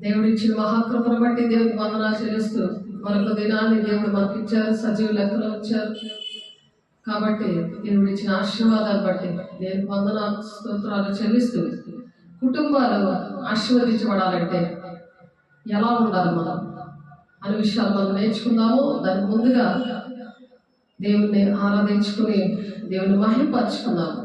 దేవుడు ఇచ్చిన మహాకృపను బట్టి దేవుడికి వందనాలు చెల్లిస్తూ మరొక దినాన్ని దేవుడు మనకి ఇచ్చారు, సజీవ లెక్కలో వచ్చారు. కాబట్టి దేవుడు ఇచ్చిన ఆశీర్వాదాలు బట్టి దేవుడికి వందనాలు స్తోత్రాలు చెల్లిస్తూ కుటుంబాలు ఆశీర్వదించబడాలంటే ఎలా ఉండాలి మనం అనే విషయాలు మనం నేర్చుకుందాము. దానికి ముందుగా దేవుణ్ణి ఆరాధించుకుని దేవుని మహిమపరచుకుందాము.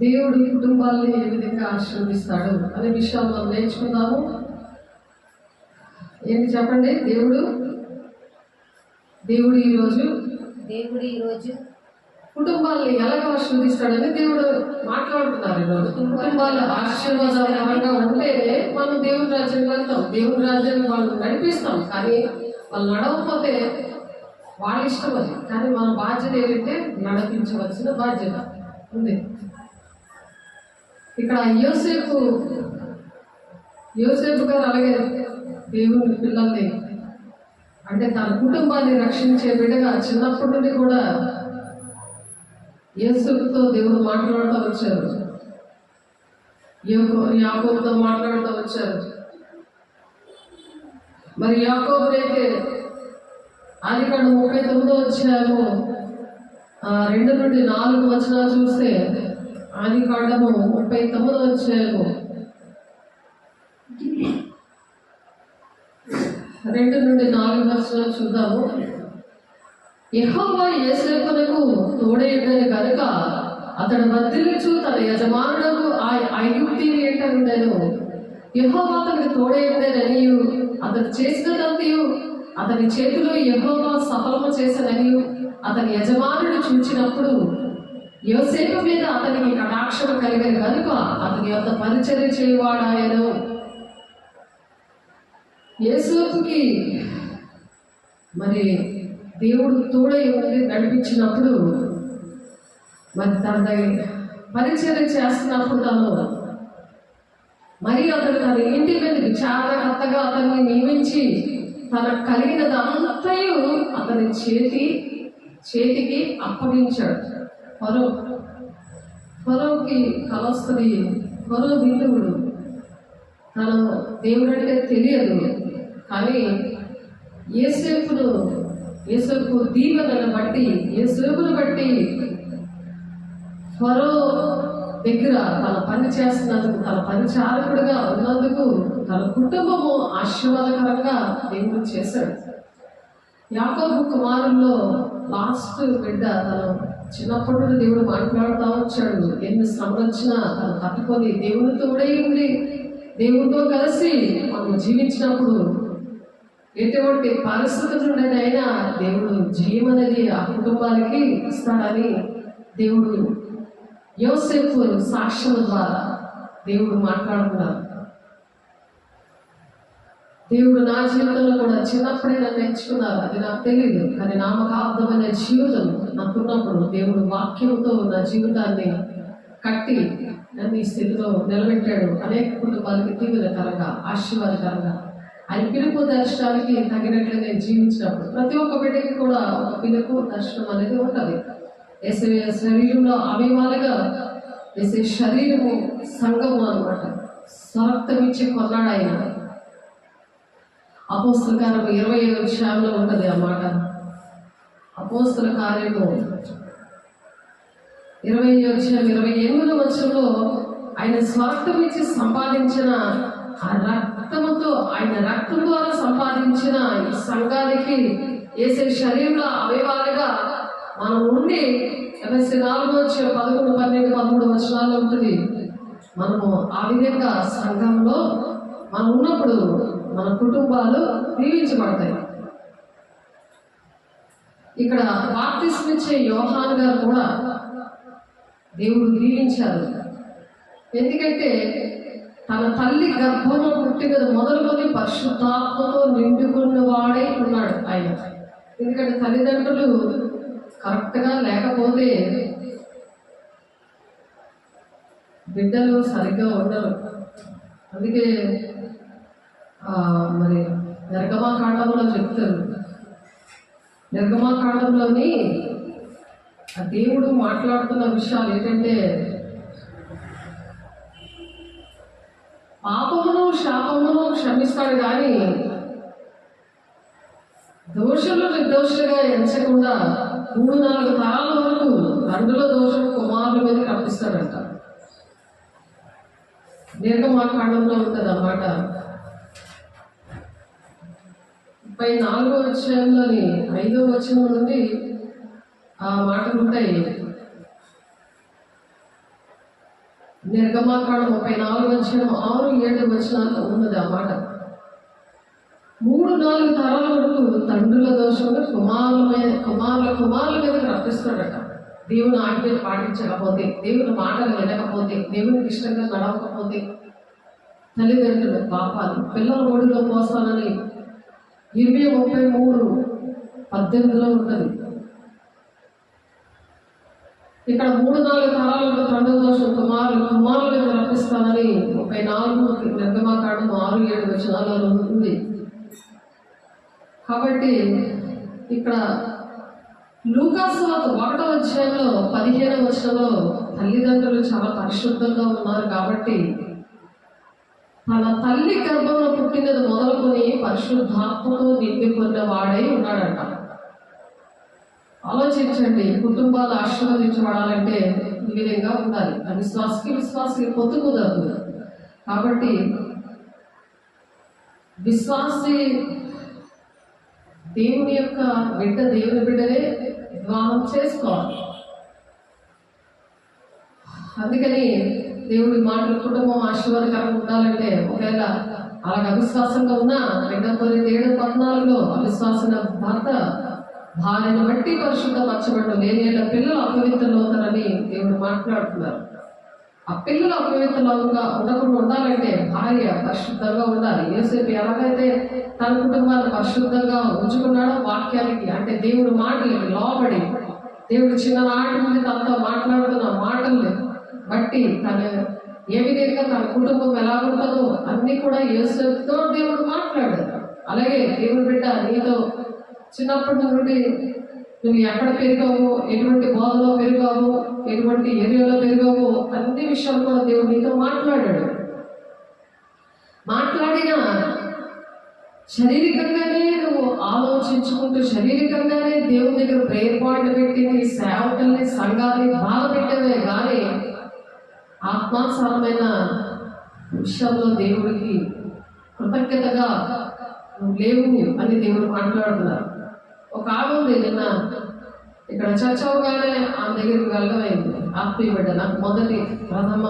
దేవుడు కుటుంబాన్ని ఏ విధంగా ఆశీర్వదిస్తాడు అనే విషయాలు మనం నేర్చుకుందాము. ఏంటి చెప్పండి? దేవుడు ఈరోజు కుటుంబాలని ఎలాగ ఆశీర్వదిస్తాడని దేవుడు మాట్లాడుతున్నారు. ఈరోజు కుటుంబాలు ఆశీర్వాదకరంగా ఉంటేనే మనం దేవుని రాజ్యానికి వెళ్తాం, దేవుని రాజ్యాన్ని వాళ్ళు నడిపిస్తాం. కానీ వాళ్ళు నడవకపోతే వాళ్ళ ఇష్టం అది. కానీ మన బాధ్యత ఏంటంటే నడిపించవలసిన బాధ్యత ఉంది. ఇక్కడ యోసేపు గారు అలాగే దేవుని పిల్లల్ని అంటే తన కుటుంబాన్ని రక్షించే బిడ్డగా చిన్నప్పటి నుండి కూడా యోసేపుతో దేవుడు మాట్లాడుతూ వచ్చారు, యాకోబుతో మాట్లాడుతూ వచ్చారు. మరి యాకోబునైతే ఆదికాండం 39వ అధ్యాయము 2 నుండి 4 వచనాలు చూస్తే, ఆదికాండము 39వ అధ్యాయము 2 నుండి 4 వచనాలు చూద్దాము. యెహోవా యోసేపునకు తోడయుండెను గనుక అతడు వర్ధిల్లుచు తన యజమానులకు ఐగుప్తీయుని ఎంట ఉండెను. యెహోవా అతనికి తోడయుండెననియు అతడు చేసినదంతయు అతని చేతిలో యెహోవా సఫలము చేసననియు అతని యజమానుడు చూచినప్పుడు యోసేపు మీద అతనికి కటాక్షము కలిగను కనుక అతని యొక్క పరిచర్య చేయవాడాయను. యోసేపుకి మరి దేవుడు తోడై ఉండి నడిపించినప్పుడు మరి తన పరిచర్య చేస్తున్నప్పుడు అతను తన ఇంటి మీదకి చారకర్తగా అతన్ని నియమించి తనకు కలిగినదంతయు అతని చేతికి అప్పగించాడు. ఫరోకి కలొస్తుంది. ఫరో హిందువుడు, తను దేవుడు అంటే తెలియదు. కానీ యోసేపు దీవెనను బట్టి యోసేపును బట్టి ఫరో దగ్గర తన పని చేస్తున్నందుకు, తన పరిచారకుడిగా ఉన్నందుకు తన కుటుంబము ఆశీర్వాదకరంగా దేవుడు చేశాడు. యాకోబు కుమారుల్లో లాస్ట్ బిడ్డ. తను చిన్నప్పటి నుండి దేవుడు మాట్లాడుతూ వచ్చాడు. ఎన్ని శ్రమలు వచ్చినా తను తట్టుకొని దేవునితో ఉండి దేవుడితో కలిసి మనం జీవించినప్పుడు ఎటువంటి పరిస్థితుల నుండి అయినా దేవుడు జయం అనేది ఆ కుటుంబానికి ఇస్తాడని దేవుడు యోసేపు సాక్ష్యం ద్వారా దేవుడు మాట్లాడుతున్నారు. దేవుడు నా జీవితంలో కూడా చిన్నప్పుడే నన్ను ఎంచుకున్నారు, అది నాకు తెలియదు. కానీ నామకార్థమైన జీవితం నాకున్నప్పుడు దేవుడు వాక్యంతో నా జీవితాన్ని కట్టి నన్ను ఈ స్థితిలో నిలబెట్టాడు. అనేక కుటుంబాలకి దీవెనకరంగా ఆశీర్వాదకరంగా ఆయన పిలుపు దర్శనానికి తగినట్లు నేను జీవించినప్పుడు ప్రతి ఒక్క బిడ్డకి కూడా ఒక పిలుపు దర్శనం అనేది ఉంటుంది. వేసే శరీరంలో అవయవాలుగా వేసే శరీరము సంఘము అనమాట. స్వరక్తం ఇచ్చి కొన్నాడు ఆయన. అపోస్తల కార్యము 20వ అధ్యాయంలో ఉంటుంది అన్నమాట. అపోస్తల కార్యము 20వ అధ్యాయం 28వ వచనంలో ఆయన స్వార్థం ఇచ్చి సంపాదించిన ఆ రక్తముతో, ఆయన రక్తం ద్వారా సంపాదించిన ఈ సంఘానికి వేసే శరీరంలో అవయవాలుగా మనం ఉండి, ఎఫెసీ 4వ అధ్యాయం 11, 12, 13 వచనాల్లో ఉంటుంది. మనము ఆ విధంగా సంఘంలో మనం ఉన్నప్పుడు మన కుటుంబాలు దీవించబడతాయి. ఇక్కడ బాప్తిస్మిచ్చే యోహాను గారు కూడా దేవుడు దీవించారు. ఎందుకంటే తన తల్లి గర్భంలో పుట్టిన మొదలుకొని పరిశుద్ధాత్మతో నిండుకున్న వాడై ఉన్నాడు ఆయన. ఎందుకంటే తల్లిదండ్రులు కరెక్ట్గా లేకపోతే బిడ్డలు సరిగ్గా ఉండరు. అందుకే మరి నిర్గమాకాండంలో చెప్తారు. నిర్గమాకాండంలోని ఆ దేవుడు మాట్లాడుతున్న విషయాలు ఏంటంటే, పాపమును శాపమును క్షమిస్తాడు కానీ దోషులు నిర్దోషులుగా ఎంచకుండా 3-4 తరాల వరకు తండ్రుల దోషం కుమారుల మీద కప్పిస్తాడంట. నిర్గమాకాండంలో ఉంటుంది అన్నమాట. 34వ అధ్యాయంలోని 5వ వచనం నుండి ఆ మాటలు ఉంటాయి. నిర్గమాకాండం 34:6-7 ఉన్నది ఆ మాట. 3-4 తరాల వరకు తండ్రుల దోషంలో కుమారుల మీదకి రప్పిస్తాడట. దేవుని ఆజ్ఞలు పాటించకపోతే, దేవుని మాటలు వినకపోతే, దేవునికి ఇష్టంగా నడవకపోతే తల్లిదండ్రుల పాపాలు. పిల్లల ఒడిలో పోస్తానని 20:33-18 ఉంటుంది. ఇక్కడ 3-4 తరాలకు తండ్రి దోషం కుమారుల మీద రప్పిస్తానని 34 నిర్గమాకాండం 6-7 ఉంది. కాబట్టి ఇక్కడ లూకాసు 1:15 తల్లిదండ్రులు చాలా పరిశుద్ధంగా ఉన్నారు కాబట్టి తన తల్లి గర్భంలో పుట్టినది మొదలుకొని పరిశుద్ధాత్మతో నిండిపోయిన వాడై ఉన్నాడంట. ఆలోచించండి, కుటుంబాలు ఆశీర్వదించబడాలంటే ఈ విధంగా ఉండాలి. విశ్వాసికి పొత్తు కుదరదు. కాబట్టి విశ్వాసి దేవుని యొక్క దేవుని బిడ్డనే వివాహం చేసుకోవాలి. అందుకని దేవుడి మాటలు కుటుంబం ఆశీర్వాదకరంగా ఉండాలంటే, ఒకవేళ అలాగ అవిశ్వాసంగా ఉన్నా 2 అవిశ్వాసన భర్త భార్యను బట్టి పరిశుద్ధపరచబడడం లేని పిల్లలు అపవిత్రులు అవుతారని దేవుడు మాట్లాడుతున్నారు. ఆ పిల్లలు అపవిత్రులుగా ఉండకుండా ఉండాలంటే భార్య పరిశుద్ధంగా ఉండాలి. యోసేపు ఎలాగైతే తన కుటుంబాన్ని పరిశుద్ధంగా ఉంచుకున్నాడో, వాక్యానికి అంటే దేవుడు మాటలకి లోబడి, దేవుడు చిన్ననాటి నుండి తనతో మాట్లాడుతున్న మాటల్ని బట్టి తను ఏ విధంగా తన కుటుంబం ఎలా ఉంటుందో అన్ని కూడా యోసేపుతో దేవుడు మాట్లాడాడు. అలాగే దేవుడు బిడ్డ నీతో చిన్నప్పటి నుండి నువ్వు ఎక్కడ పెరిగావు, ఎటువంటి బోధలో పెరిగావు, ఎటువంటి ఏరియాలో పెరిగావు, అన్ని విషయాలు కూడా దేవుడు నీతో మాట్లాడాడు. మాట్లాడిన శారీరకంగానే నువ్వు ఆలోచించుకుంటూ, శారీరకంగానే దేవుని దగ్గర ప్రేయర్ పాయింట్ పెట్టి నీ సేవకుల్ని సంఘాన్ని బాధ పెట్టవే కానీ ఆత్మానుసారమైన విషయంలో దేవుడికి కృతజ్ఞతగా నువ్వు లేవు అని దేవుడు మాట్లాడుతున్నారు. ఒక ఆమె ఉంది, నిన్న ఇక్కడ చర్చ అవగానే ఆమె దగ్గరికి వెళ్ళమైంది. ఆత్మీయ బిడ్డ, నాకు మొదటి ప్రథమ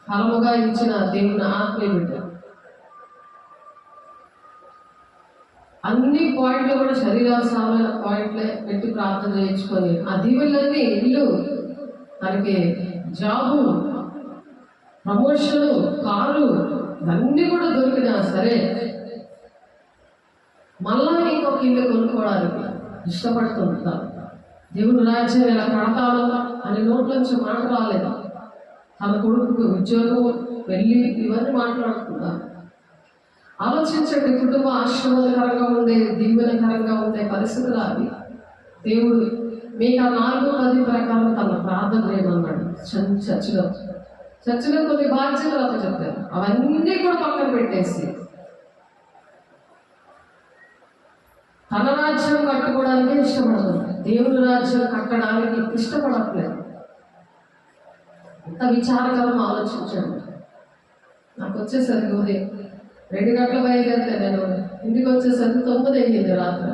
ఫలముగా ఇచ్చిన దేవుని ఆత్మీయ బిడ్డ. అన్ని పాయింట్లు కూడా శరీరానుసారమైన పాయింట్లే పెట్టి ప్రార్థన చేయించుకొని ఆ దీవులన్నీ ఇల్లు, తనకి జాబు, ప్రమోషను, కారు ఇవన్నీ కూడా దొరికినా సరే మళ్ళా ఇంకొక ఇల్లు కొనుక్కోవడానికి ఇష్టపడుతుంటారు. దేవుని రాజ్యం ఎలా కడతాను అని నోట్లోంచి మాట రాలేదు. తన కొడుకు ఉద్యోగం, పెళ్లి ఇవన్నీ మాట్లాడుతున్నారు. ఆలోచించండి, కుటుంబ ఆశీర్వాదకరంగా ఉండే, దీవెనకరంగా ఉండే పరిస్థితులు అవి. దేవుడు మీకు ఆ 4:10 ప్రకారం తన ప్రార్థన చేయమన్నాడు. చర్చిలో కొన్ని బాధ్యతలు అతను చెప్పారు. అవన్నీ కూడా పక్కన పెట్టేసి తన రాజ్యం కట్టుకోవడానికి ఇష్టపడుతుంది, దేవుని రాజ్యం కట్టడానికి ఇష్టపడట్లేదు. ఎంత విచారకరం ఆలోచించండి. నాకు వచ్చేసరికి ఉదయం 2 గంటల బయలుదేరితే నేను ఇంటికి వచ్చేసరికి 9 అయింది రాత్రి.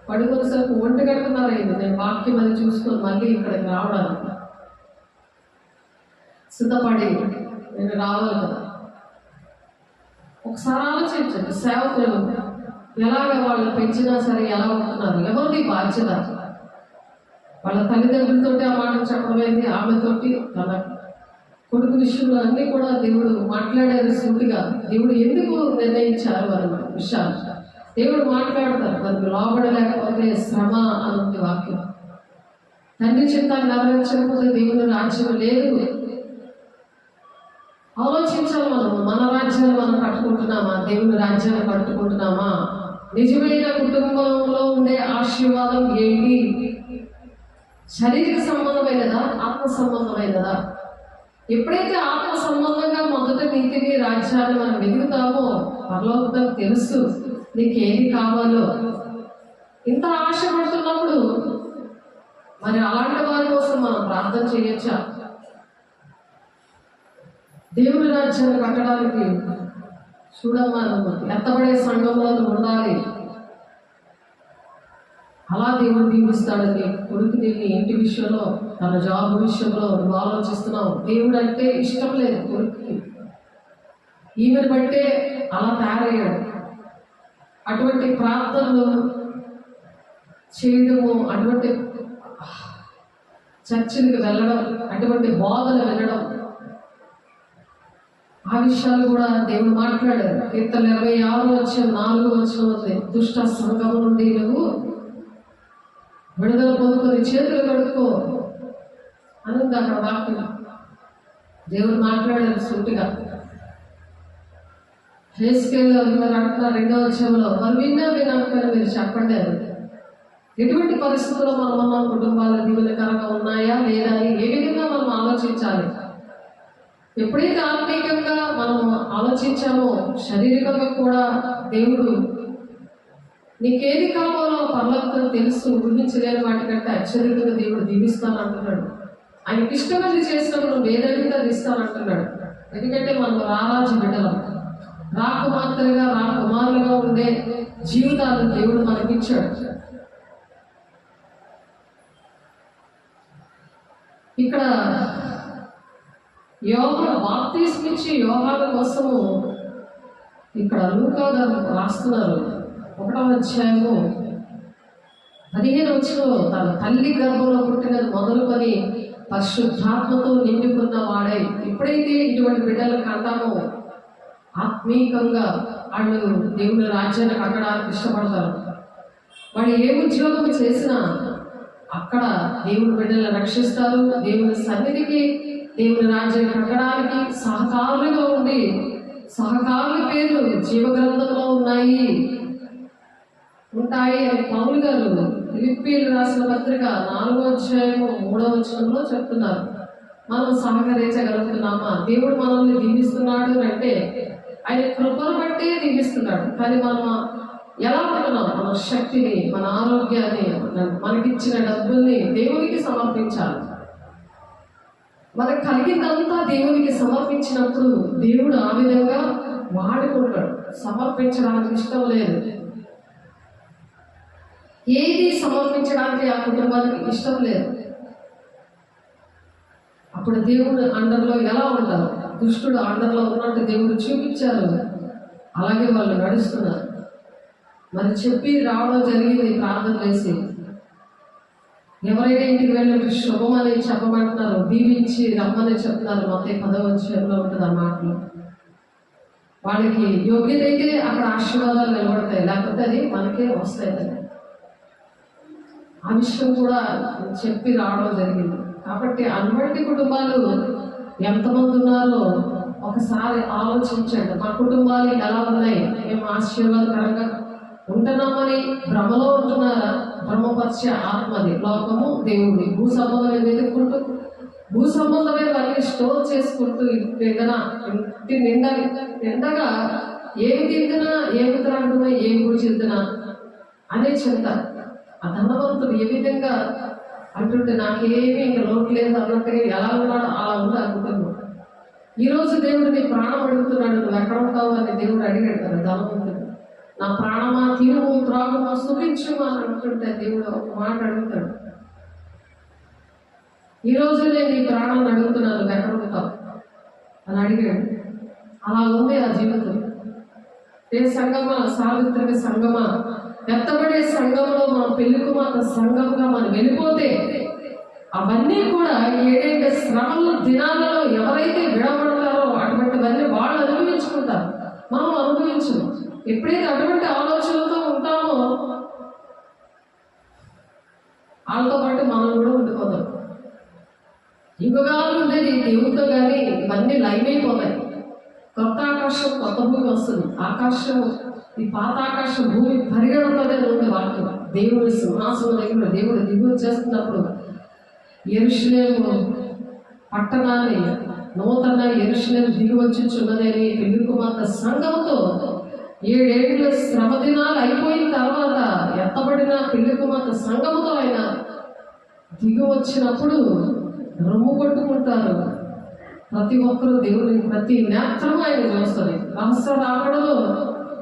పడుకునేసరికి 1 గంటన్నర అయింది. నేను వాక్యం అది చూసుకొని మళ్ళీ ఇక్కడికి రావడానికి సిద్ధపడి నేను రావాలి కదా. ఒకసారి ఆలోచించండి, సేవకులు ఎలాగ వాళ్ళు పెంచినా సరే ఎలా ఉంటున్నారు, ఎవరిది బాధ్యత? వాళ్ళ తల్లిదండ్రులతో ఆ మాట చెప్పడమైంది, ఆమెతోటి తన కొడుకు విషయంలో అన్నీ కూడా దేవుడు మాట్లాడారు సూటిగా. దేవుడు ఎందుకు నిర్ణయించారు అన్న విషయాలు దేవుడు మాట్లాడతారు. మనకు లోబడలేకపోతే శ్రమ అన్నది వాక్యం. తండ్రి చిత్తాన్ని నెరవేర్చకపోతే దేవుని రాజ్యం లేదు. ఆలోచించాలి, మన రాజ్యాన్ని మనం కట్టుకుంటున్నామా, దేవుని రాజ్యాన్ని కట్టుకుంటున్నామా? నిజమైన కుటుంబంలో ఉండే ఆశీర్వాదం ఏంటి? శారీరక సంబంధమైనదా, ఆత్మ సంబంధమైనదా? ఎప్పుడైతే ఆత్మ సంబంధంగా మొదట నీతిని రాజ్యాన్ని మనం వెతుకుతామో పరలోకం తెలుసు నీకు ఏది కావాలో. ఇంత ఆశపడుతున్నప్పుడు మరి అలాంటి వారి కోసం మనం ప్రార్థన చేయొచ్చా? దేవుని రాజ్యాన్ని కట్టడానికి చూడమ్మా, ఎత్తబడే సంఘంలో ఉండాలి. అలా దేవుడు దీవిస్తాడని కొడుకు నీ ఇంటి విషయంలో, తన జాబ్ విషయంలో నువ్వు ఆలోచిస్తున్నావు. దేవుడు అంటే ఇష్టం లేదు కొడుకుకి. ఈమెను బట్టే అలా తయారయ్యాడు. అటువంటి ప్రార్థనలు చేయడము, అటువంటి చర్చిలకు వెళ్ళడం, అటువంటి బోధలు వినడం, ఆ విషయాలు కూడా దేవుడు మాట్లాడారు. కీర్తన 26:4 ఉంది. దుష్ట సంఘం నుండి నువ్వు విడుదల పొందుకొని చేతులు కడుక్కో అని ఉంది అక్కడ వాక్యం. దేవుడు మాట్లాడారు సూటిగా. హెస్కేల్లో అంటున్నారు 2వ మరి వినకపోయినా మీరు చెప్పండి అని. ఎటువంటి పరిస్థితుల్లో మన కుటుంబాలు దీవెనకరంగా ఉన్నాయా లేదా అని ఏ విధంగా మనం ఆలోచించాలి. ఎప్పుడైతే ఆత్మీయంగా మనం ఆలోచించామో శారీరకంగా కూడా దేవుడు నీకేది కావాలో పర్లోకం తెలుసు, ఊహించలేని వాటికంటే అత్యధికంగా దేవుడు దీవిస్తానంటున్నాడు. ఆయనకి ఇష్టమైనది చేసినప్పుడు నువ్వు ఏదైనా ఇస్తానంటున్నాడు. ఎందుకంటే మనం రారాజు బిడ్డలం, రాకుమార్తెలుగా రాకుమారులుగా ఉండే జీవితాలను దేవుడు మనకిచ్చాడు. ఇక్కడ బాప్తిస్మం ఇచ్చి యోహాను కోసము ఇక్కడ లూకా గారు రాస్తున్నారు. 1వ అధ్యాయము 15 తన తల్లి గర్భంలో పుట్టినది మొదలుకొని పరిశుద్ధాత్మతో నిండుకున్న వాడై, ఎప్పుడైతే ఇటువంటి బిడ్డలు కంటామో ఆత్మీయంగా వాళ్ళు దేవుని రాజ్యాన్ని కట్టడానికి ఇష్టపడతారు. వాడు ఏ ఉద్యోగం చేసినా అక్కడ దేవుని బిడ్డలను రక్షిస్తారు. దేవుని సన్నిధికి, దేవుని రాజ్యాన్ని కట్టడానికి సహకారులుగా ఉండి, సహకారుల పేర్లు జీవగ్రంథంలో ఉంటాయి అని పౌలు గారు ఫిలిప్పీయులకు రాసిన పత్రిక 4:3 చెప్తున్నారు. మనం సహకరించగలుగుతున్నామా? దేవుడు మనల్ని దీవిస్తున్నాడు అంటే ఆయన కృపను బట్టి దీవిస్తున్నాడు. కానీ మనం ఎలా ఉంటున్నాం? మన శక్తిని, మన ఆరోగ్యాన్ని, మనకిచ్చిన డబ్బుల్ని దేవునికి సమర్పించాలి. మనకు కలిగిందంతా దేవునికి సమర్పించినప్పుడు దేవుడు ఆ విధంగా వాడుకుంటాడు. సమర్పించడానికి ఇష్టం లేదు. ఏది సమర్పించడానికి ఆ కుటుంబానికి ఇష్టం లేదు. అప్పుడు దేవుడు అండర్లో ఎలా ఉంటారు? దుష్టుడు అండర్లో ఉన్నట్టు దేవుడు చూపించారు. అలాగే వాళ్ళు నడుస్తున్నారు. మరి చెప్పి రావడం జరిగింది ప్రార్థన చేసి. ఎవరైనా ఇంటికి వెళ్ళి శుభమని చెప్పమంటున్నారు, దీవించి రమ్మని చెప్తున్నారు. మొత్తం 10వ ఉంటుంది ఆ మాటలు. వాళ్ళకి యోగ్యత అయితే అక్కడ ఆశీర్వాదాలు నిలబడతాయి, లేకపోతే అది మనకే వస్తాయి. ఆ విషయం కూడా చెప్పి రావడం జరిగింది. కాబట్టి అటువంటి కుటుంబాలు ఎంతమంది ఉన్నారో ఒకసారి ఆలోచించండి. మా కుటుంబాలు ఎలా ఉన్నాయి? మేము ఆశీర్వాదకరంగా ఉంటున్నామని భ్రమలో ఉంటున్నారా? భ్రమపరిచే ఆత్మది లోకము, దేవుడి భూ సంబంధం వెతుక్కుంటూ, భూ సంబంధమైనవన్నీ స్టోర్ చేసుకుంటూ ఇంటి నిండగా ఏమి తింటున్నా, ఏమి త్రాగుతున్నా, ఏమి కూర్చుంటున్నా అనే చింత. ఆ ధనవంతుడు ఏ విధంగా అంటుంటే నాకేమీ ఇంకా లోటు లేదు అన్నట్టుగా ఎలా ఉన్నాడో అలా ఉంది అనుకుంటున్నాడు. ఈరోజు దేవుడు నీ ప్రాణం అడుగుతున్నాడు, నువ్వు ఎక్కడ ఉంటావు అని దేవుడు అడిగాడు కదా ధనవంతుడు. నా ప్రాణమా, తినుము, త్రాగుమా, సుఖించుమా అని అంటుంటే దేవుడు ఒక మాట అడుగుతాడు. ఈరోజు నేను నీ ప్రాణాన్ని అడుగుతున్నాను, నువ్వు ఎక్కడ ఉంటావు అని అడిగాడు. అలా ఉంది ఆ జీవితం. ఏ సంగమా, సావిత్రిక సంగమా, ఎత్తబడే సంఘంలో మనం పెళ్లి కుమార్తె సంఘంగా మనం వెళ్ళిపోతే అవన్నీ కూడా ఏదైతే శ్రమల దినాలలో ఎవరైతే విడబడతారో అటువంటివన్నీ వాళ్ళు అనుభవించుకుంటారు, మనం అనుభవించము. ఎప్పుడైతే అటువంటి ఆలోచనలతో ఉంటామో వాళ్ళతో పాటు మనం కూడా ఉండిపోతాం. యుగాలు ఉండేది దేవుడితో, కానీ ఇవన్నీ లైవ్ అయిపోతాయి. కొత్త ఆకాశం, కొత్త భూమి వస్తుంది. ఆకాశం, ఈ పాత ఆకాశం, భూమి పరిగెడుతుంది ఉంది వాక్యం. దేవుడి సింహాసనం దగ్గర దేవుడు దిగువ చేస్తున్నప్పుడు యెరూషలేము పట్టణాన్ని, నూతన యెరూషలేము దిగి వచ్చుచున్నదని పెళ్లి కుమార్తె సంఘంతో 7 ఏళ్ళ శ్రమ దినాలు అయిపోయిన తర్వాత ఎత్తబడిన పెళ్లి కుమార్తె సంఘంతో ఆయన దిగి వచ్చినప్పుడు రొమ్ము కొట్టుకుంటారు. ప్రతి ఒక్కరూ దేవుని ప్రతి నేత్రం ఆయన చూస్తుంది. రహస్య రాకడలో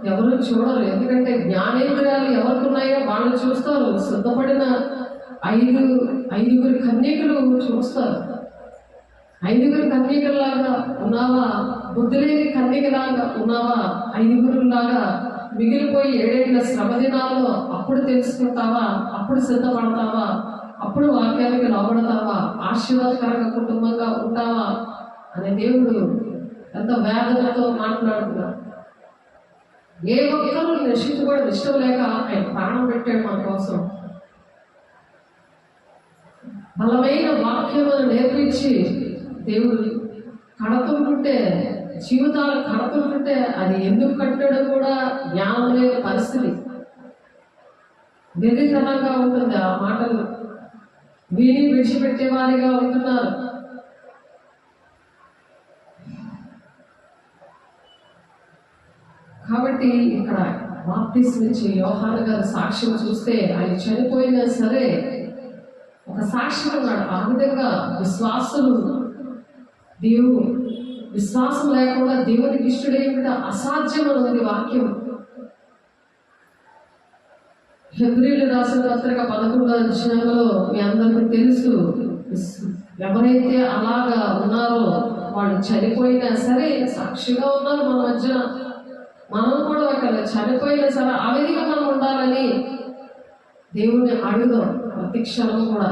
ఎవరు చూడరు. ఎందుకంటే జ్ఞానేంద్రియాలు ఎవరికి ఉన్నాయో వాళ్ళు చూస్తారు. సిద్ధపడిన ఐదుగురు కన్యకులు చూస్తారు. ఐదుగురు కన్యకలాగా ఉన్నావా, బుద్ధి లేని కన్యకలాగా ఉన్నావా, ఐదుగురులాగా మిగిలిపోయి 7 శ్రమ దినాల్లో అప్పుడు తెలుసుకుంటావా, అప్పుడు సిద్ధపడతావా, అప్పుడు వాక్యానికి లోబడతావా, ఆశీర్వాదకరంగా కుటుంబంగా ఉంటావా అనే దేవుడు ఎంత వేదనతో మాట్లాడుతున్నాడు. ఏ ఒక్కరూ నశించుకోవడం ఇష్టం లేక ఆయన ప్రాణం పెట్టాడు మన కోసం. బలమైన వాక్యమును నేర్పించి దేవుడు కడుతుంటుంటే, జీవితాలు కడుతుంటుంటే అది ఎందుకు కట్టాడో కూడా జ్ఞానం లేని పరిస్థితి. వెర్రితనంగా ఉంటుంది ఆ మాటలు. విని విడిచిపెట్టే వారిగా ఉంటున్నారు. కాబట్టి ఇక్కడ బాప్టిస్మం ఇచ్చే యోహాను గారి సాక్ష్యం చూస్తే ఆయన చనిపోయినా సరే ఒక సాక్ష్యం ఉన్నాడు. ఆ విధంగా విశ్వాసులు విశ్వాసం లేకుండా దేవునికి ఇష్టడేమిటో అసాధ్యం అన్నది వాక్యం. హెబ్రీలు రాసిన పత్రిక 11వ అధ్యాయంలో మీ అందరికీ తెలుసు, ఎవరైతే అలాగా ఉన్నారో వాళ్ళు చనిపోయినా సరే సాక్షిగా ఉన్నారు మన మధ్య. మనం కూడా అక్కడ చనిపోయినా సరే ఆ విధంగా మనం ఉండాలని దేవుణ్ణి అడుగుదాం. ప్రతి క్షణం కూడా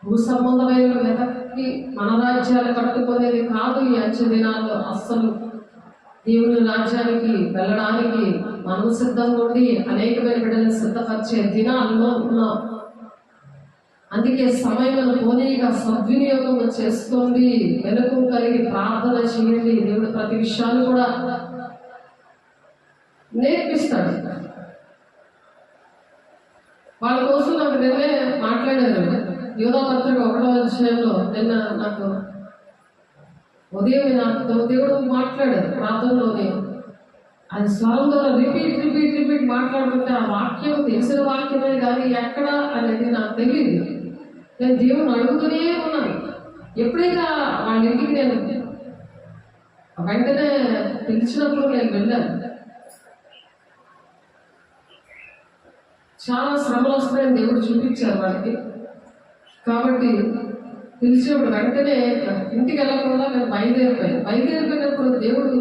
భూ సంబంధమైన వెతకి మన రాజ్యాలు కట్టుకునేది కాదు. ఈ అంచె దినాల్లో అస్సలు దేవుని రాజ్యానికి వెళ్ళడానికి మనం సిద్ధంగా ఉండి అనేకమైన బిడ్డలను సిద్ధపరిచే దినాల్లో ఉన్నాం. అందుకే సమయం పోనీగా సద్వినియోగం చేసుకోండి, వెనుక కలిగి ప్రార్థన చేయండి. దేవుడు ప్రతి విషయాన్ని కూడా నేర్పిస్తాడు. వాళ్ళ కోసం నాకు నిన్నే మాట్లాడారు. యోధా పత్రిక 1వ అధ్యాయంలో నిన్న నాకు ఉదయం నాకు దేవుడు మాట్లాడారు ప్రార్థనలోనే. అది స్వరం ద్వారా రిపీట్ మాట్లాడుతుంటే ఆ వాక్యం తెలిసిన వాక్యమే కానీ ఎక్కడ అనేది నాకు తెలియదు. నేను దేవుని అడుగుతూనే ఉన్నాను. ఎప్పుడైనా వాళ్ళ ఇంటికి నేను వెంటనే పిలిచినప్పుడు నేను వెళ్ళాను. చాలా శ్రమలు వస్తాయని దేవుడు చూపించారు వాళ్ళకి. కాబట్టి పిలిచినప్పుడు వెంటనే ఇంటికి వెళ్ళకుండా నేను బయలుదేరిపోయినప్పుడు దేవుడు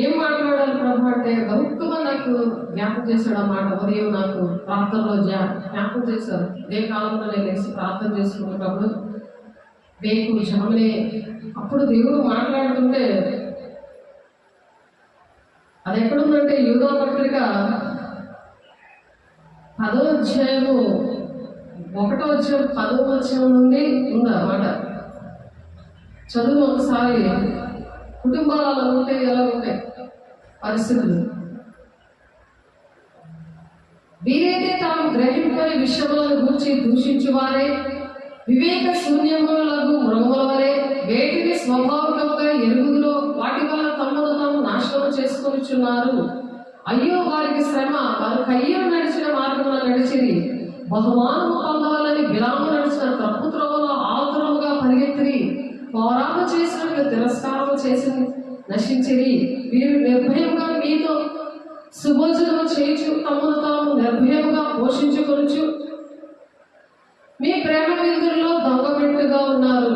ఏం మాట్లాడాలి ప్రభు అంటే గౌరవంగా నాకు జ్ఞాపకం చేశాడు. ఆ మాట ఉదయం నాకు ప్రార్థనలో జ్ఞాపకం చేశారు. ఇదే కాలంలో నేను లేచి ప్రార్థన చేసుకున్నప్పుడు వేకు జమలే అప్పుడు దేవుడు మాట్లాడుతుంటే అది ఎక్కడుందంటే యూదా పత్రిక 10వ అధ్యాయము 1వ అధ్యాయం 10వ అధ్యాయం నుండి ఉందన్నమాట. చదువు ఒకసారి. కుటుంబాలు అలా ఉంటాయి, ఎలా ఉంటాయి పరిస్థితులు. వీరైతే తాము గ్రహింపని విషయములను గూర్చి దూషించువారే, వివేక శూన్యములకు మృగముల వలె వేటిని స్వాభావికంగా ఎరుగుదులో వాటి వల్ల తమను తాము నాశనం చేసుకొనిచున్నారు. అయ్యో వారికి శ్రమ, వారు కయ్యను నడిచిన మార్గమున నడిచిరి, బహుమానము పొందవాలని విరాము నడిచిన తప్పు త్రోవలో ఆతురముగా పరిగెత్తిరి, పోరాటం చేసినట్లు తిరస్కారము చేసి నశించిరి. వీరు నిర్భయంగా మీతో సుభోజనము చేయించు తమను తాము నిర్భయముగా పోషించుకొనుచు మీ ప్రేమ విందుల్లో దొంగబెట్టుగా ఉన్నారు.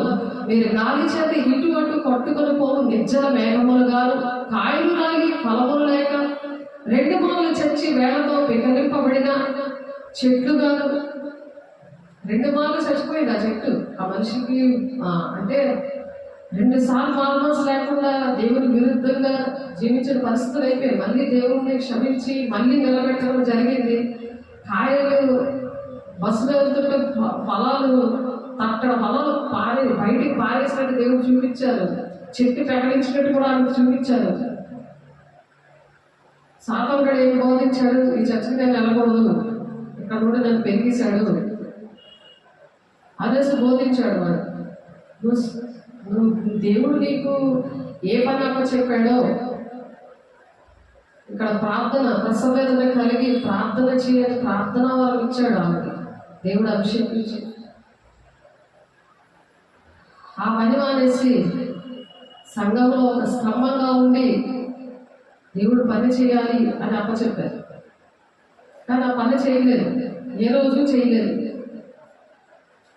మీరు గాలి చేత ఇటువట్టు కొట్టుకొని పోవు నిర్జల మేఘములుగాను, కాయలు రాగి ఫలములు లేక 2 మూలలు చచ్చి వేళతో పికలింపబడిన చెట్లుగాను. 2 మార్లు చచ్చిపోయింది ఆ చెట్టు. ఆ మనిషికి అంటే 2 సార్లు మాల్మోస్ లేకుండా దేవుని విరుద్ధంగా జీవించిన పరిస్థితులు అయిపోయాయి. మళ్ళీ దేవుడిని క్షమించి మళ్ళీ నిలబెట్టడం జరిగింది. కాయలు బస్సులో వెళ్తుంటే ఫలాలు అక్కడ ఫలాలు బయటికి పారేసినట్టు దేవుడు చూపించారు. చెట్టు ప్రకటించినట్టు కూడా ఆయనకు చూపించారు. సాతానుడు ఏం బోధించాడు? ఈ చర్చకి నేను వెళ్ళకూడదు, ఇక్కడ కూడా నన్ను పెరిగేశాడు అదేసి బోధించాడు. వాడు నువ్వు దేవుడు నీకు ఏ పని అప్ప చెప్పాడో, ఇక్కడ ప్రార్థన ప్రసవేదన కలిగి ప్రార్థన చేయని ప్రార్థన వారు ఇచ్చాడు. ఆమెకి దేవుడు అభిషేకించి ఆ పని మానేసి సంఘంలో ఒక స్తంభంగా ఉండి దేవుడు పని చేయాలి అని అప్పచెప్పారు, కానీ ఆ పని చేయలేదు, ఏ రోజు చేయలేదు.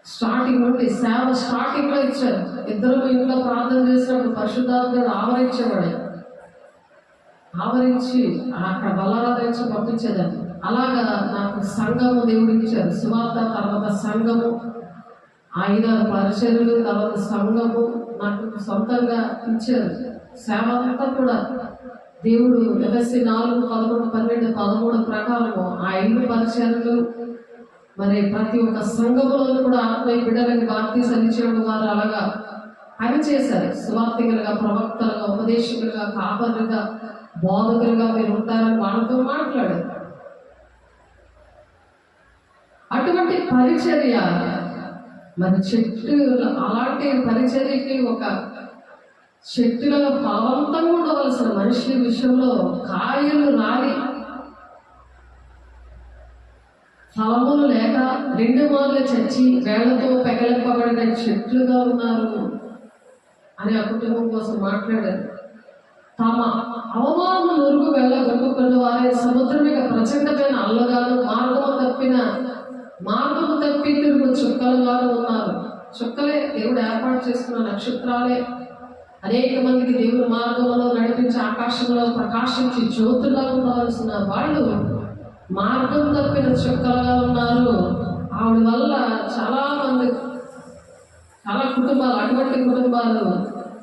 స్టార్టింగ్ నుండి సేవ స్టార్టింగ్ లో ఇచ్చారు. ఇద్దరు ఇంట్లో ప్రార్థన చేసినప్పుడు పరిశుద్ధాత్ముడు ఆవరించేవాడు, ఆవరించి అక్కడ బల్లారాధించి పంపించేదాన్ని. అలాగా నాకు సంఘము దేవుడు ఇచ్చారు. సువార్త తర్వాత సంఘము, 5-6 పరిచర్యలు, తర్వాత సంఘము నాకు సొంతంగా ఇచ్చారు. సేవ అంతా కూడా దేవుడు ఎఫెసీ 4, 11, 12, 13 ప్రకారము ఆ 5 పరిచర్యలు, మరి ప్రతి ఒక్క సంఘములో కూడా ఆత్మీయ బిడ్డలకు బాప్తీసాలు ఇచ్చేవాడు వారు అలాగా పని చేశారు. సువార్తికులుగా, ప్రవక్తలుగా, ఉపదేశకులుగా, కాపరులుగా, బోధకులుగా మీరు ఉంటారని వాళ్ళతో మాట్లాడారు. అటువంటి పరిచర్య మరి చెట్టు, అలాంటి పరిచర్యకి ఒక చెట్టులో ఫలవంతంగా ఉండవలసిన మనిషి విషయంలో కాయలు రాలి ఫలములు లేక 2 మార్లు చచ్చి వేళ్లతో పెగలింపబడిన చెట్లుగా ఉన్నారు అని ఆ కుటుంబం కోసం మాట్లాడారు. తమ అవమానం నురుగు వెళ్ళగొట్టుకున్న వారే సముద్రమిక ప్రచండమైన అల్లగాను, మార్గము తప్పి తిరుగు చుక్కలుగాను ఉన్నారు. చుక్కలే దేవుడు ఏర్పాటు చేసుకున్న నక్షత్రాలే అనేక మందికి దేవుడు మార్గంలో నడిపించి ఆకాశంలో ప్రకాశించి జ్యోతులుగా ఉండవలసిన వాళ్ళు మార్గం తప్పిన చుక్కలుగా ఉన్నారు. ఆవిడ వల్ల చాలా మంది, చాలా కుటుంబాలు, అటువంటి కుటుంబాలు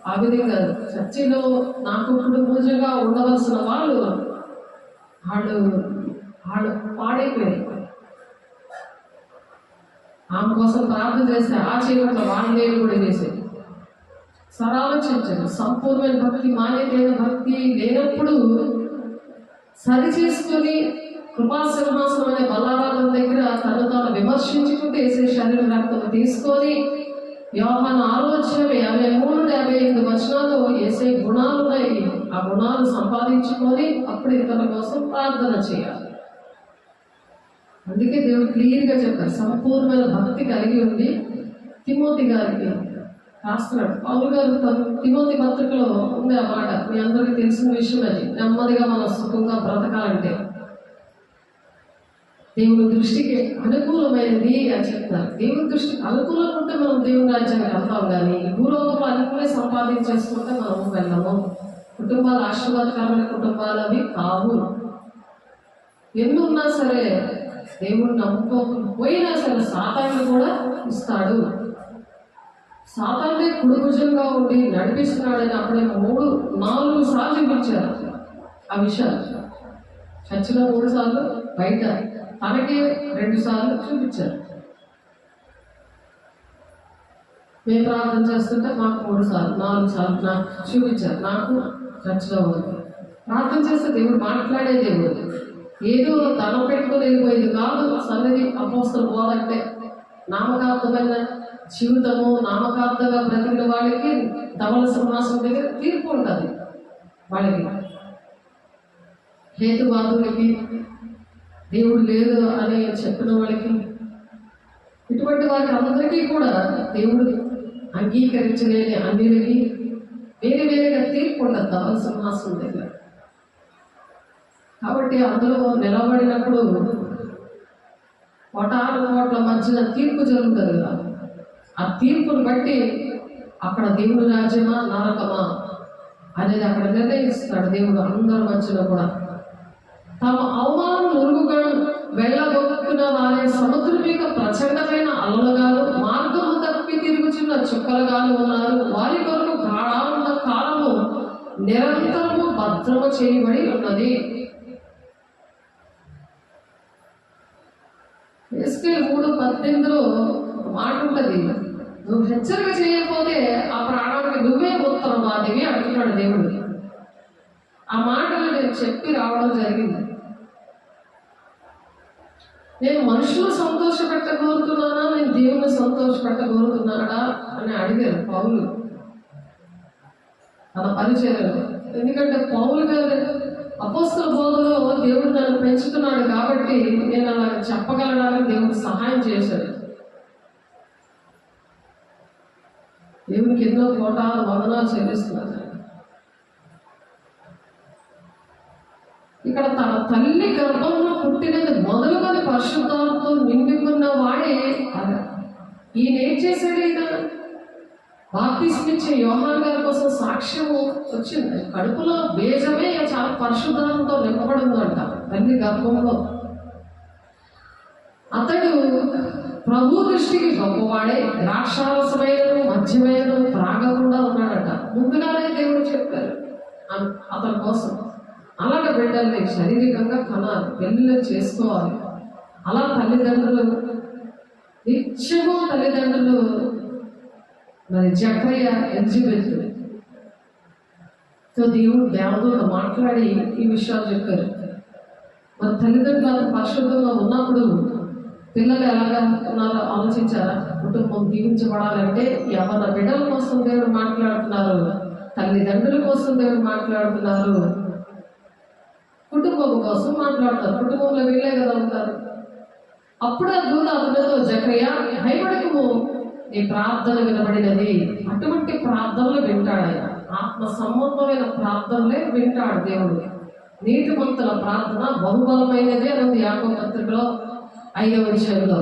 ఆ విధంగా చర్చిలో నాకు కుటుంబంగా ఉండవలసిన వాళ్ళు పాడైపోయారు. ఆమె కోసం ప్రార్థన చేస్తే ఆ చీకట్లో వాళ్ళేవి కూడా చేసేది. సరాలోచించండి, సంపూర్ణమైన భక్తి, మాన్యతైన భక్తి లేనప్పుడు సరి చేసుకుని కృపాసింహాసనం అనే బలారాధన దగ్గర తను తాను విమర్శించుకుంటూ వేసే శరీర రక్తం తీసుకొని యోహాను 6:53-55 వేసే గుణాలు ఉన్నాయి. ఆ గుణాలు సంపాదించుకొని అప్పుడు ఇతరుల కోసం ప్రార్థన చేయాలి. అందుకే దేవుడు క్లియర్గా చెప్పారు, సంపూర్ణమైన భక్తి కలిగి ఉండి తిమోతి గారికి రాస్తున్నాడు. పౌలు గారు తిమోతి పత్రికలో ఉంది ఆ మాట, మీ అందరికీ తెలిసిన విషయం. అది నెమ్మదిగా మనం సుఖంగా బ్రతకాలంటే దేవుని దృష్టికి అనుకూలమైనది అని చెప్తారు. దేవుని దృష్టికి అనుకూలంగా ఉంటే మనం దేవుని రాజ్యానికి వెళ్తాం, కానీ భూలోకంలో అనుకూలే సంపాదించేసుకుంటే మనం వెళ్ళము. కుటుంబాలు ఆశీర్వాదకరమైన కుటుంబాలు అవి కావు. ఎన్ని ఉన్నా సరే దేవుడు నమ్ముకోకపోయినా సరే సాతాను కూడా ఇస్తాడు. సాతానే కుడిభుజంగా ఉండి నడిపిస్తున్నాడని అప్పుడే 3-4 సార్లు చూపించారు ఆ విషయాలు. చర్చిలో 3 సార్లు, బయట తనకి 2 సార్లు చూపించారు. మేము ప్రార్థన చేస్తుంటే మాకు 3 సార్లు, 4 సార్లు నాకు చూపించారు. నాకు చర్చిలో ఉంది. ప్రార్థన చేస్తే దేవుడు మాట్లాడే దేవుడు, ఏదో ధనం పెట్టుకుని వెళ్ళిపోయేది కాదు. సన్నిధి అపోస్తల బోధ అంటే నామకార్థమైన జీవితము, నామకార్థంగా బ్రతికిన వాళ్ళకి ధవల సింహాసనం దగ్గర తీర్పు ఉంటుంది. వాళ్ళకి హేతువాదులకి, దేవుడు లేదు అని చెప్పిన వాళ్ళకి, ఇటువంటి వారికి అందరికీ కూడా దేవుడు అంగీకరించలేని అన్యులకి వేరే వేరేగా తీర్పు ఉంటుంది ధవల సింహాసనం దగ్గర. కాబట్టి అందులో నిలబడినప్పుడు కోట్ల మధ్యన తీర్పు జరుగుతుంది కదా. ఆ తీర్పును బట్టి అక్కడ దేవుని రాజ్యమా నరకమా అనేది అక్కడ నిర్ణయిస్తాడు దేవుడు. అందరి మధ్యలో కూడా తమ అవమానం నురుగుగా వెళ్ళగొట్టుకున్న వారే సముద్రమిక ప్రచండమైన అలలుగాను, మార్గము తప్పి తిరుగుచున్న చుక్కలుగాను ఉన్నారు. వారి కొరకు గాఢాంత కాలము నిరంతరము భద్రము చేయబడి ఉన్నది. ఎస్కేల్ 3:18 మాట ఉంటుంది, నువ్వు హెచ్చరిక చేయకపోతే ఆ ప్రాణానికి నువ్వే ఉత్తరం మాదివి అంటున్నాడు దేవుడు. ఆ మాటలు నేను చెప్పి రావడం జరిగింది. నేను మనుషులు సంతోషపెట్టగోరుతున్నానా, నేను దేవుని సంతోషపెట్టగోరుతున్నాడా అని అడిగారు పౌలు తన పరిచర్యలో. ఎందుకంటే పౌలు గారు అపోస్తల బోధలో దేవుడు నన్ను పెంచుతున్నాడు కాబట్టి నేను అలా చెప్పగలడానికి దేవుడు సహాయం చేశాడు. దేవునికి ఎన్నో కోటాలు వందనాలు చెల్లిస్తున్నాను. తల్లి గర్భంలో పుట్టినది మొదలుకొని పరిశుద్ధాలతో నిండుకున్న వాడే. ఈయన ఏం చేశాడు? ఈయన బాప్తిస్మిచ్చే యోహాన్ గారి కోసం సాక్ష్యము వచ్చింది. కడుపులో బీజమే చాలా పరిశుద్ధాలతో నింపబడిందంట తల్లి గర్భంలో. అతడు ప్రభు దృష్టికి గొప్పవాడే, ద్రాక్షారసమైనను మధ్యమైనను త్రాగకుండా ఉన్నాడట. ముందుగానే దేవుడు చెప్పారు అతని కోసం. అలాగే బిడ్డల్ని శారీరకంగా కనాలి, పెళ్ళిళ్ళు చేసుకోవాలి. అలా తల్లిదండ్రులు నిత్యము తల్లిదండ్రులు మరి జకర్యా ఎలిజబెత్ తో దేవుడు దేవదూత మాట్లాడి ఈ విషయాలు చెప్పారు. మరి తల్లిదండ్రులు పరిశుద్ధంగా ఉన్నప్పుడు పిల్లలు ఎలాగా ఉన్నారో ఆలోచించారా? కుటుంబం దీవించబడాలంటే ఎవరి బిడ్డల కోసం దేవుడు మాట్లాడుతున్నారు, తల్లిదండ్రుల కోసం దేవుడు మాట్లాడుతున్నారు, కుటుంబం కోసం మాట్లాడతారు. కుటుంబంలో వీళ్ళే కదా ఉంటారు. అప్పుడు ఆ దూత అతనితో, జకర్యా భయపడకము, నీ ప్రార్థన వినబడినది. అటువంటి ప్రార్థనలు వింటాడు ఆయన. ఆత్మ సంబంధమైన ప్రార్థనలే వింటాడు దేవుడు. నీతిమంతుల ప్రార్థన బహుబలమైనది అని ఉంది యాకోబు పత్రికలో 5వ అధ్యాయంలో.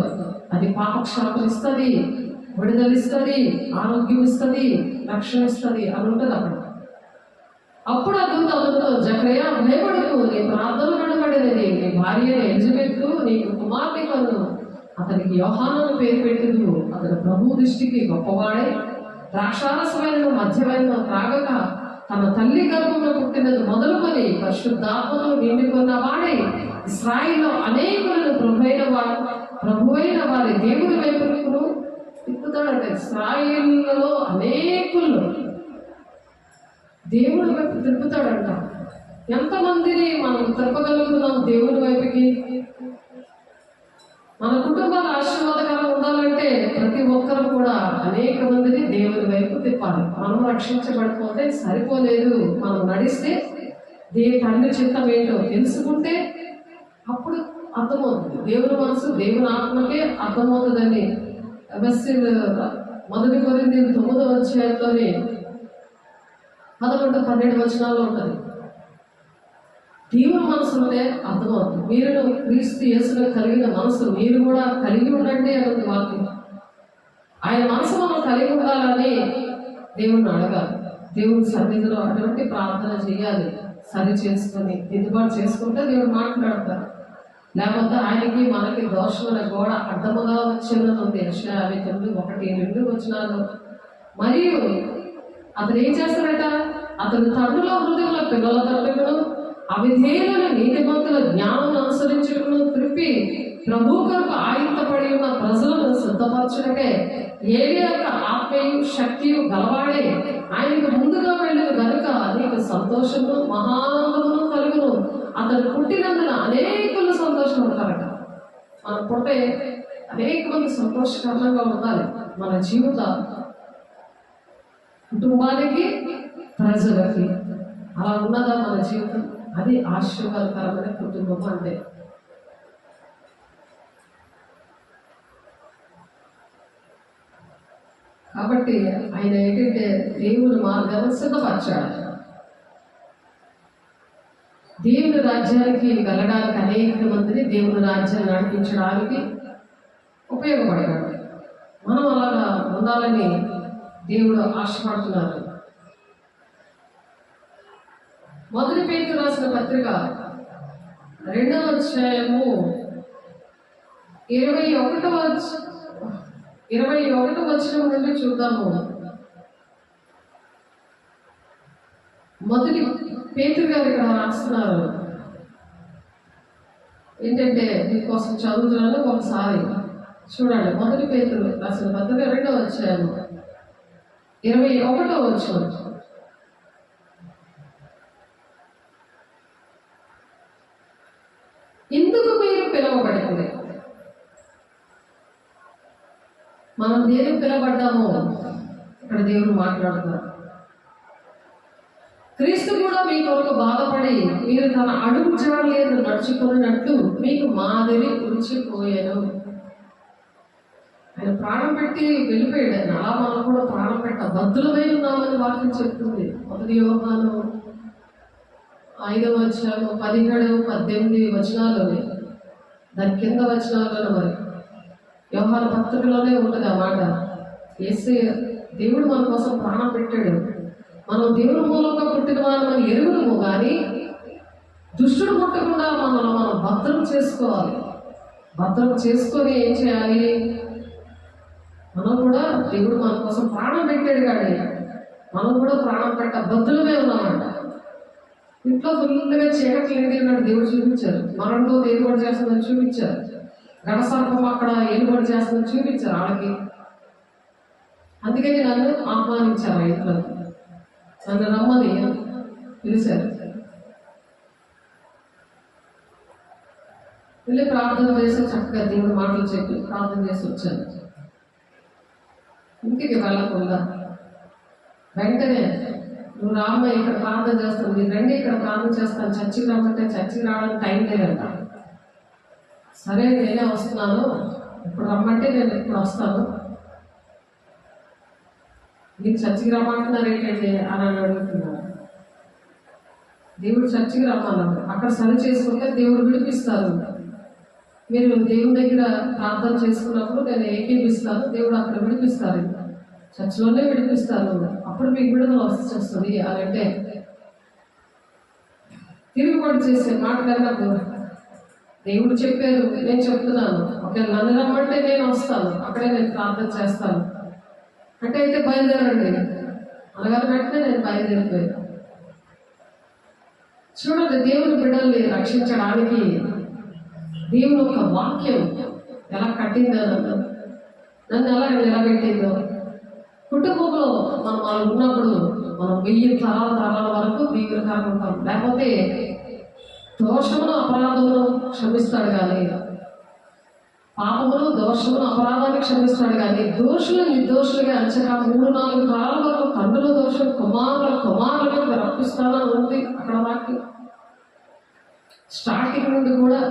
అది పాపక్షాపం ఇస్తుంది, విడుదలిస్తుంది, ఆరోగ్యం ఇస్తుంది, రక్షణ ఇస్తుంది అని ఉంటుంది అక్కడ. అప్పుడు ఆ దూత అతనితో, జకర్యా భయపడకు, నీ ప్రార్థన వినబడినది. నీ భార్య ఎలిజబెత్ నీకు కుమార్తె కను, అతనికి యోహాను పేరు పెట్టింది. అతను ప్రభు దృష్టికి గొప్పవాడే, ద్రాక్షారసమైన మధ్యమైన త్రాగక తన తల్లి గర్భంలో పుట్టినది మొదలుకొని పరిశుద్ధాత్మలో నిండుకున్న వాడే, ఇశ్రాయేలులో అనేకులను ప్రభువైన వారి దేవుని వైపును తిప్పుతాడట. ఇశ్రాయేలులో అనేకులు దేవుని వైపు తిప్పుతాడంట. ఎంతమందిని మనం తిప్పగలుగుతున్నాం దేవుని వైపుకి? మన కుటుంబాలు ఆశీర్వాదకరంగా ఉండాలంటే ప్రతి ఒక్కరు కూడా అనేక మందిని దేవుని వైపు తిప్పాలి. మనం రక్షించబడిపోతే సరిపోలేదు. మనం నడిస్తే తండ్రి చిత్తం ఏంటో తెలుసుకుంటే అప్పుడు అర్థమవుతుంది. దేవుని మనసు దేవుని ఆత్మకే అర్థమవుతుందని మొదటి కొరింథీయులు 9వ అధ్యాయంలోని 11, 12 వచనాల్లో ఉంటుంది. దేవుని మనసు ఉంటే అర్థమవుతుంది. మీరు క్రీస్తు యేసులో కలిగిన మనసు మీరు కూడా కలిగి ఉండండి అనేది వాక్యం. ఆయన మనసు మనం కలిగి ఉండాలని దేవుణ్ణి అడగాలి. దేవుని సన్నిధిలో అటువంటి ప్రార్థన చేయాలి. సరి చేసుకొని దిద్దుబాటు చేసుకుంటే దేవుడు మాట్లాడతారు. లేకపోతే ఆయనకి మనకి దోషమైన గోడ అడ్డముగా వచ్చిందని ఉంది. యెషయా 59, 1, 2 వచనాలు. మరియు అతను ఏం చేస్తాడట? అతను తండ్రుల హృదయంలో పిల్లల తండ్రులను, అవిధేయులను నీతిమంతుల జ్ఞానం అనుసరించుటను త్రిప్పి ప్రభు కొరకు ఆయుధపడి ఉన్న ప్రజలను సిద్ధపరచుటకే ఏలియా యొక్క ఆత్మయు శక్తియు గలవాడే ఆయనకు ముందుగా వెళ్ళిన కనుక నీకు సంతోషము మహానందమును కలుగును. అతను పుట్టినందున అనేకులు సంతోషపడతారట. మనం పుట్టే అనేక మంది సంతోషకరంగా ఉండాలి. మన జీవిత కుటుంబానికి, ప్రజలకి అలా ఉన్నదా మన జీవితం? అది ఆశీర్వాదకరమైన కుటుంబం అంటే. కాబట్టి ఆయన ఏంటంటే దేవుని మార్గాన్ని సిద్ధపరచాడు. దేవుని రాజ్యానికి వెళ్ళడానికి అనేక మందిని దేవుని రాజ్యాన్ని నడిపించడానికి ఉపయోగపడ్డాడు. మనం అలాగా ఉండాలని దేవుడు ఆశపడుతున్నారు. మొదటి పేతురు రాసిన పత్రిక 2వ అధ్యాయము 21వ వచనం నుండి చూద్దాము. మొదటి పేతురు గారు ఇక్కడ రాస్తున్నారు ఏంటంటే, మీకోసం చదువుతున్నాను ఒకసారి చూడండి. మొదటి పేతురు రాసిన పత్రిక 2వ అధ్యాయము 21వ వచనం. ఇందుకు మీరు పిలువబడింది. మనం దేనికి పిలవబడ్డామో ఇక్కడ దేవుడు మాట్లాడుతున్నారు. క్రీస్తు కూడా మీ కొరకు బాధపడి మీరు తన అడుగు జాడలేదు నడుచుకున్నట్లు మీకు మాదిరి ఉంచిపోయాను. ఆయన ప్రాణం పెట్టి వెళ్ళిపోయాడు. ఆయన అలా మనం కూడా ప్రాణం పెట్ట బద్దులమై ఉన్నామని వాక్యం చెప్తుంది. 1 యోహాను 5వ అధ్యాయం 17, 18 వచనాల్లోనే, దాని కింద వచనాల్లోనే మరి యోహాను పత్రికలోనే ఉంటుంది ఆ మాట. యేసయ్య దేవుడు మన కోసం ప్రాణం పెట్టాడు. మనం దేవుడి మూలంగా పుట్టిన వాళ్ళని ఎరుగుదము, కానీ దుష్టుడు పుట్టకుండా మనల్ని మనం భద్రం చేసుకోవాలి. భద్రం చేసుకొని ఏం చేయాలి? మనం కూడా దేవుడు మన కోసం ప్రాణం పెట్టాడు, కానీ మనం కూడా ప్రాణం పెట్ట బద్దులమే ఉన్నామంట. ఇంట్లో ఫుల్గా చీకట్లు ఏంటి అన్నట్టు దేవుడు చూపించారు. మరణంతో ఏలుబడి చేస్తుందని చూపించారు. గడసర్పం అక్కడ ఏలుబడి చేస్తుందని చూపించారు వాళ్ళకి. అందుకని నన్ను ఆహ్వానించారు ఆ ఇంట్లో, నన్ను రమ్మని పిలిచారు. వెళ్ళి ప్రార్థన చేసి చక్కగా దేవుడు మాటలు చెప్పి ప్రార్థన చేసి వచ్చాను. ఇంటికి వెళ్ళకుండా వెంటనే, నువ్వు రామ్మ ఇక్కడ ప్రార్థన చేస్తాను, మీరు రండి ఇక్కడ ప్రార్థన చేస్తాను, చర్చికి రమ్మంటే చర్చికి రావడానికి టైం లేదంట. సరే నేనే వస్తున్నాను, ఇప్పుడు రమ్మంటే నేను ఇప్పుడు వస్తాను, మీరు చర్చికి రమ్మంటున్నారు ఏంటంటే అని అడుగుతున్నాను. దేవుడు చర్చికి రమ్మన్నారు. అక్కడ సరి చేసుకుంటే దేవుడు విడిపిస్తారు. మీరు దేవుని దగ్గర ప్రార్థన చేసుకున్నప్పుడు నేను ఏకీపిస్తాను, దేవుడు అక్కడ విడిపిస్తారు, చర్చిలోనే విడిపిస్తారు, అప్పుడు మీకు విడుదల వస్తుంది అని అంటే తిరుగుబాటు చేసే మాట్లాడినప్పుడు దేవుడు చెప్పారు, నేను చెప్తున్నాను, ఒకవేళ నన్ను రమ్మంటే నేను వస్తాను, అక్కడే నేను ప్రార్థన చేస్తాను అంటే అయితే బయలుదేరండి అనగానే వెంటనే నేను బయలుదేరిపోయాను. చూడండి, దేవుని బిడ్డల్ని రక్షించడానికి దేవుని ఒక వాక్యం ఎలా కట్టిందో, నన్ను ఎలా నిలబెట్టిందో. కుటుంబంలో మనం వాళ్ళు ఉన్నప్పుడు మనం 1000 తరాల వరకు దీవెనకరంగా ఉంటాం. లేకపోతే దోషమును అపరాధమును క్షమిస్తాడు, కానీ పాపమును దోషమును అపరాధాన్ని క్షమిస్తాడు, కానీ దోషులు నిర్దోషులుగా అంచక 3-4 తరాల వరకు తండ్రుల దోషం కుమారులను రప్పిస్తానని ఉంది అక్కడ వాక్యం. స్టార్టింగ్ నుండి కూడా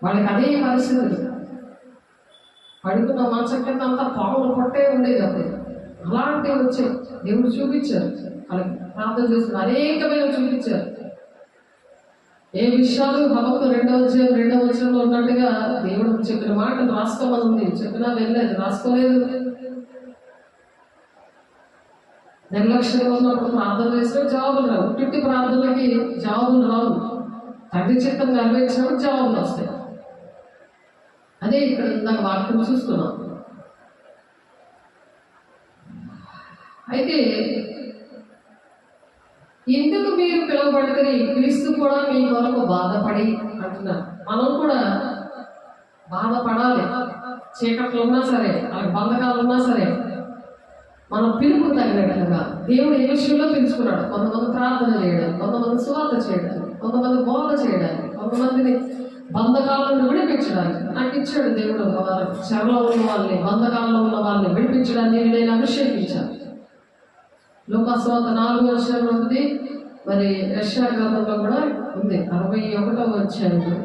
వాళ్ళకి అదే పరిస్థితి. పడుకున్న మంచం కింద అంతా పాములు పట్టే ఉండేది. అప్పుడు అలాంటివి వచ్చాయి. దేవుడు చూపించారు, వాళ్ళకి ప్రార్థన చేసిన అనేకమైన చూపించారు. ఏ విషయాలు హబక్కు 2వ అధ్యాయంలో ఉన్నట్టుగా దేవుడు చెప్పిన మాటలు రాసుకోమని ఉంది. చెప్పినా వెళ్ళలేదు, రాసుకోలేదు. నిర్లక్ష్యంగా ఉన్నప్పుడు ప్రార్థన చేసినా జవాబులు రావు. ఉట్టి ప్రార్థనలకి జవాబులు రావు. తండ్రి చిత్తం నెరవేర్చినప్పుడు జవాబులు వస్తాయి. అదే ఇక్కడ ఇందాక వాక్యం చూస్తున్నాం. అయితే ఎందుకు మీరు పిలువబడితే క్రీస్తు కూడా మీ కొరకు బాధపడి అంటున్నారు. మనం కూడా బాధపడాలి. చీకట్లు ఉన్నా సరే, అలాగే బంధకాలు ఉన్నా సరే, మనం పిలుపు తగినట్లుగా దేవుడు ఏ విషయంలో పిలుచుకున్నాడు. కొంతమంది ప్రార్థన చేయడానికి, కొంతమంది సువార్త చేయడానికి, కొంతమంది బోధ చేయడానికి, కొంతమందిని బంధకాలను విడిపించడానికి నాకు ఇచ్చాడు దేవుడు. చెరలో ఉన్న వాళ్ళని, బంధకాలలో ఉన్న వాళ్ళని విడిపించడానికి నేను అభిషేకించాను. లోకాసువార్త 4వ అధ్యాయంలో ఉంది, మరి యెషయా గ్రంథంలో కూడా ఉంది 61వ అధ్యాయంలో.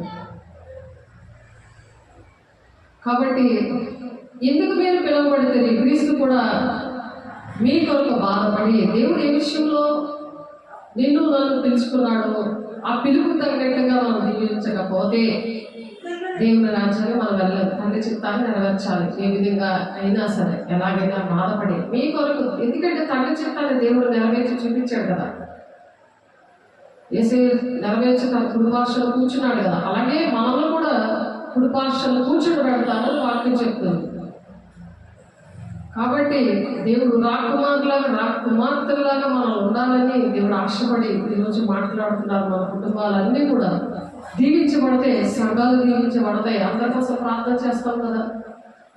కాబట్టి ఎందుకు మీరు పిలువబడితే క్రీస్తు కూడా మీ కొరకు బాధపడి, దేవుడు ఏ విషయంలో నిన్ను నన్ను పిలుచుకున్నాడు, ఆ పిలుపు తగినట్టుగా మనం జీవించకపోతే దేవుని రాజ్యాన్ని మనం వెళ్ళాలి. తండ్రి చిత్తాన్ని నెరవేర్చాలి. ఏ విధంగా అయినా సరే, ఎలాగైనా బాధపడి మీ కొరకు. ఎందుకంటే తండ్రి చిత్తాన్ని దేవుడు నెరవేర్చి చూపించాడు కదా. యేసయ్య నెరవేర్చి తన కుడిపార్శ్వలో కూర్చున్నాడు కదా. అలాగే మనల్ని కూడా కుడిపార్శ్వలో కూర్చుని పెడతాను వాక్యం చెప్తుంది. కాబట్టి దేవుడు రాకుమార్తెలాగా మనం ఉండాలని దేవుడు ఆశపడి ఈరోజు మాట్లాడుతున్నారు. మన కుటుంబాలన్నీ కూడా దీవించబడితే, సంఘాలు దీవించబడతాయి. అందరి కోసం ప్రార్థన చేస్తాం కదా,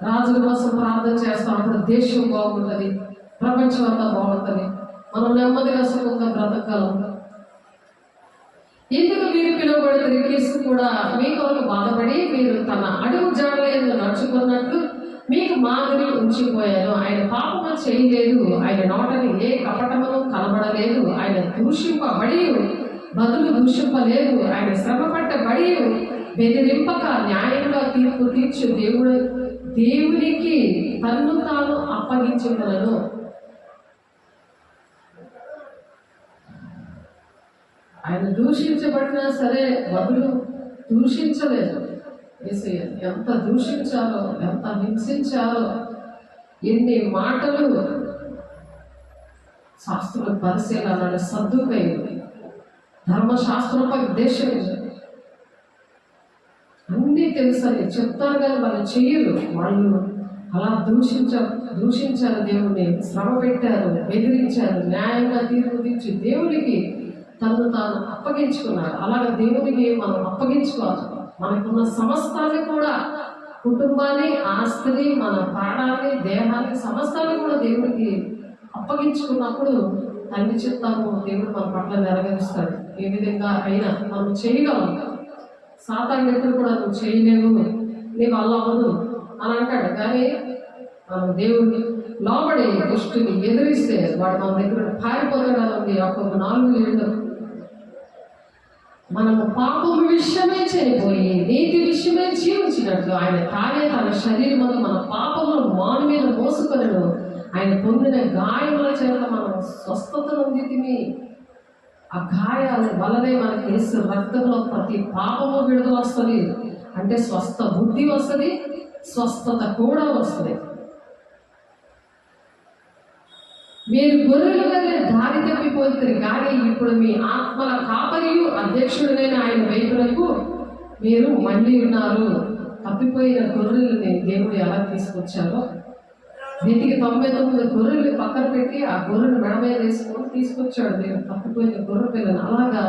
రాజుల కోసం ప్రార్థన చేస్తాం. అప్పుడు దేశం బాగుంటుంది, ప్రపంచం అంతా బాగుంటుంది, మనం నెమ్మదిగా సుఖంగా బ్రతకగలం. ఎందుకు మీరు పిలువబడితే క్రీస్తు కూడా మీ కొరకు బాధపడి, మీరు తన అడుగు జాడలేదు నడుచుకున్నట్లు మీకు మాదిరి ఉంచిపోయాను. ఆయన పాపము చేయలేదు, ఆయన నోటని ఏ కపటమును కనబడలేదు, ఆయన దూషింపబడి బదులు దూషింపలేదు, ఆయన శ్రమపడ్డబడి బెదిరింపక న్యాయంగా తీర్పు తీర్చు దేవునికి తన్ను తాను అప్పగించుకున్నాను. ఆయన దూషించబడినా సరే బదులు దూషించలేదు. యేసయ్య ఎంత దూషించాలో, ఎంత హింసించాలో, ఎన్ని మాటలు శాస్త్రుల పరిశీలన, సద్దుకయ్యులు, ధర్మశాస్త్రోపదేశం అన్నీ తెలుసని చెప్తారు కానీ వాళ్ళు చెయ్యరు. వాళ్ళు అలా దూషించారు, దేవుణ్ణి శ్రమ పెట్టారు, బెదిరించారు, న్యాయంగా తీర్పు తీర్చి దేవునికి తను తాను అప్పగించుకున్నాడు. అలాగే దేవునికి మనం అప్పగించుకోవాలి. మనకున్న సమస్తాన్ని కూడా, కుటుంబాన్ని, ఆస్తిని, మన ప్రాణాన్ని, దేహాన్ని, సమస్తాన్ని కూడా దేవుడికి అప్పగించుకున్నప్పుడు తండ్రి చిత్తము దేవుడు మన పట్ల నెరవేరుస్తాడు. ఏ విధంగా అయినా మనం చేయగలం. సాతాను ఎప్పుడు కూడా నువ్వు చేయలేవు, నీ వల్ల అవ్వదు అని అంటాడు. కానీ మనం దేవుడిని లోబడి దుష్టుని ఎదిరిస్తే వాడు మన దగ్గర పారిపోతాడు. ఒక 4 ఏళ్ళు మనము పాపము విషయమే చనిపోయి నీతి విషయమే జీవించినట్లు ఆయన తానే తన శరీరం మన పాపములను మాను మీద మోసుకొనెను. ఆయన పొందిన గాయముల చేత మనం స్వస్థతను పొందితిమి. ఆ గాయాల వల్లనే మనకి యేసు రక్తంలో ప్రతి పాపము విడుదల వస్తుంది. అంటే స్వస్థ బుద్ధి వస్తుంది, స్వస్థత కూడా వస్తుంది. మీరు గొర్రెలు వలె దారి తప్పిపోతుంది, కానీ ఇప్పుడు మీ ఆత్మల కాపరియు అధ్యక్షుడైన ఆయన వైపునకు మీరు మళ్ళీ ఉన్నారు. తప్పిపోయిన గొర్రెలని దేవుడు ఎలా తీసుకొచ్చారో, వీటికి 99 గొర్రెలు పక్కన పెట్టి ఆ గొర్రెను మెడ మీద వేసుకొని తీసుకొచ్చాడు దేవుడు తప్పిపోయిన గొర్రె పిల్లని. అలాగా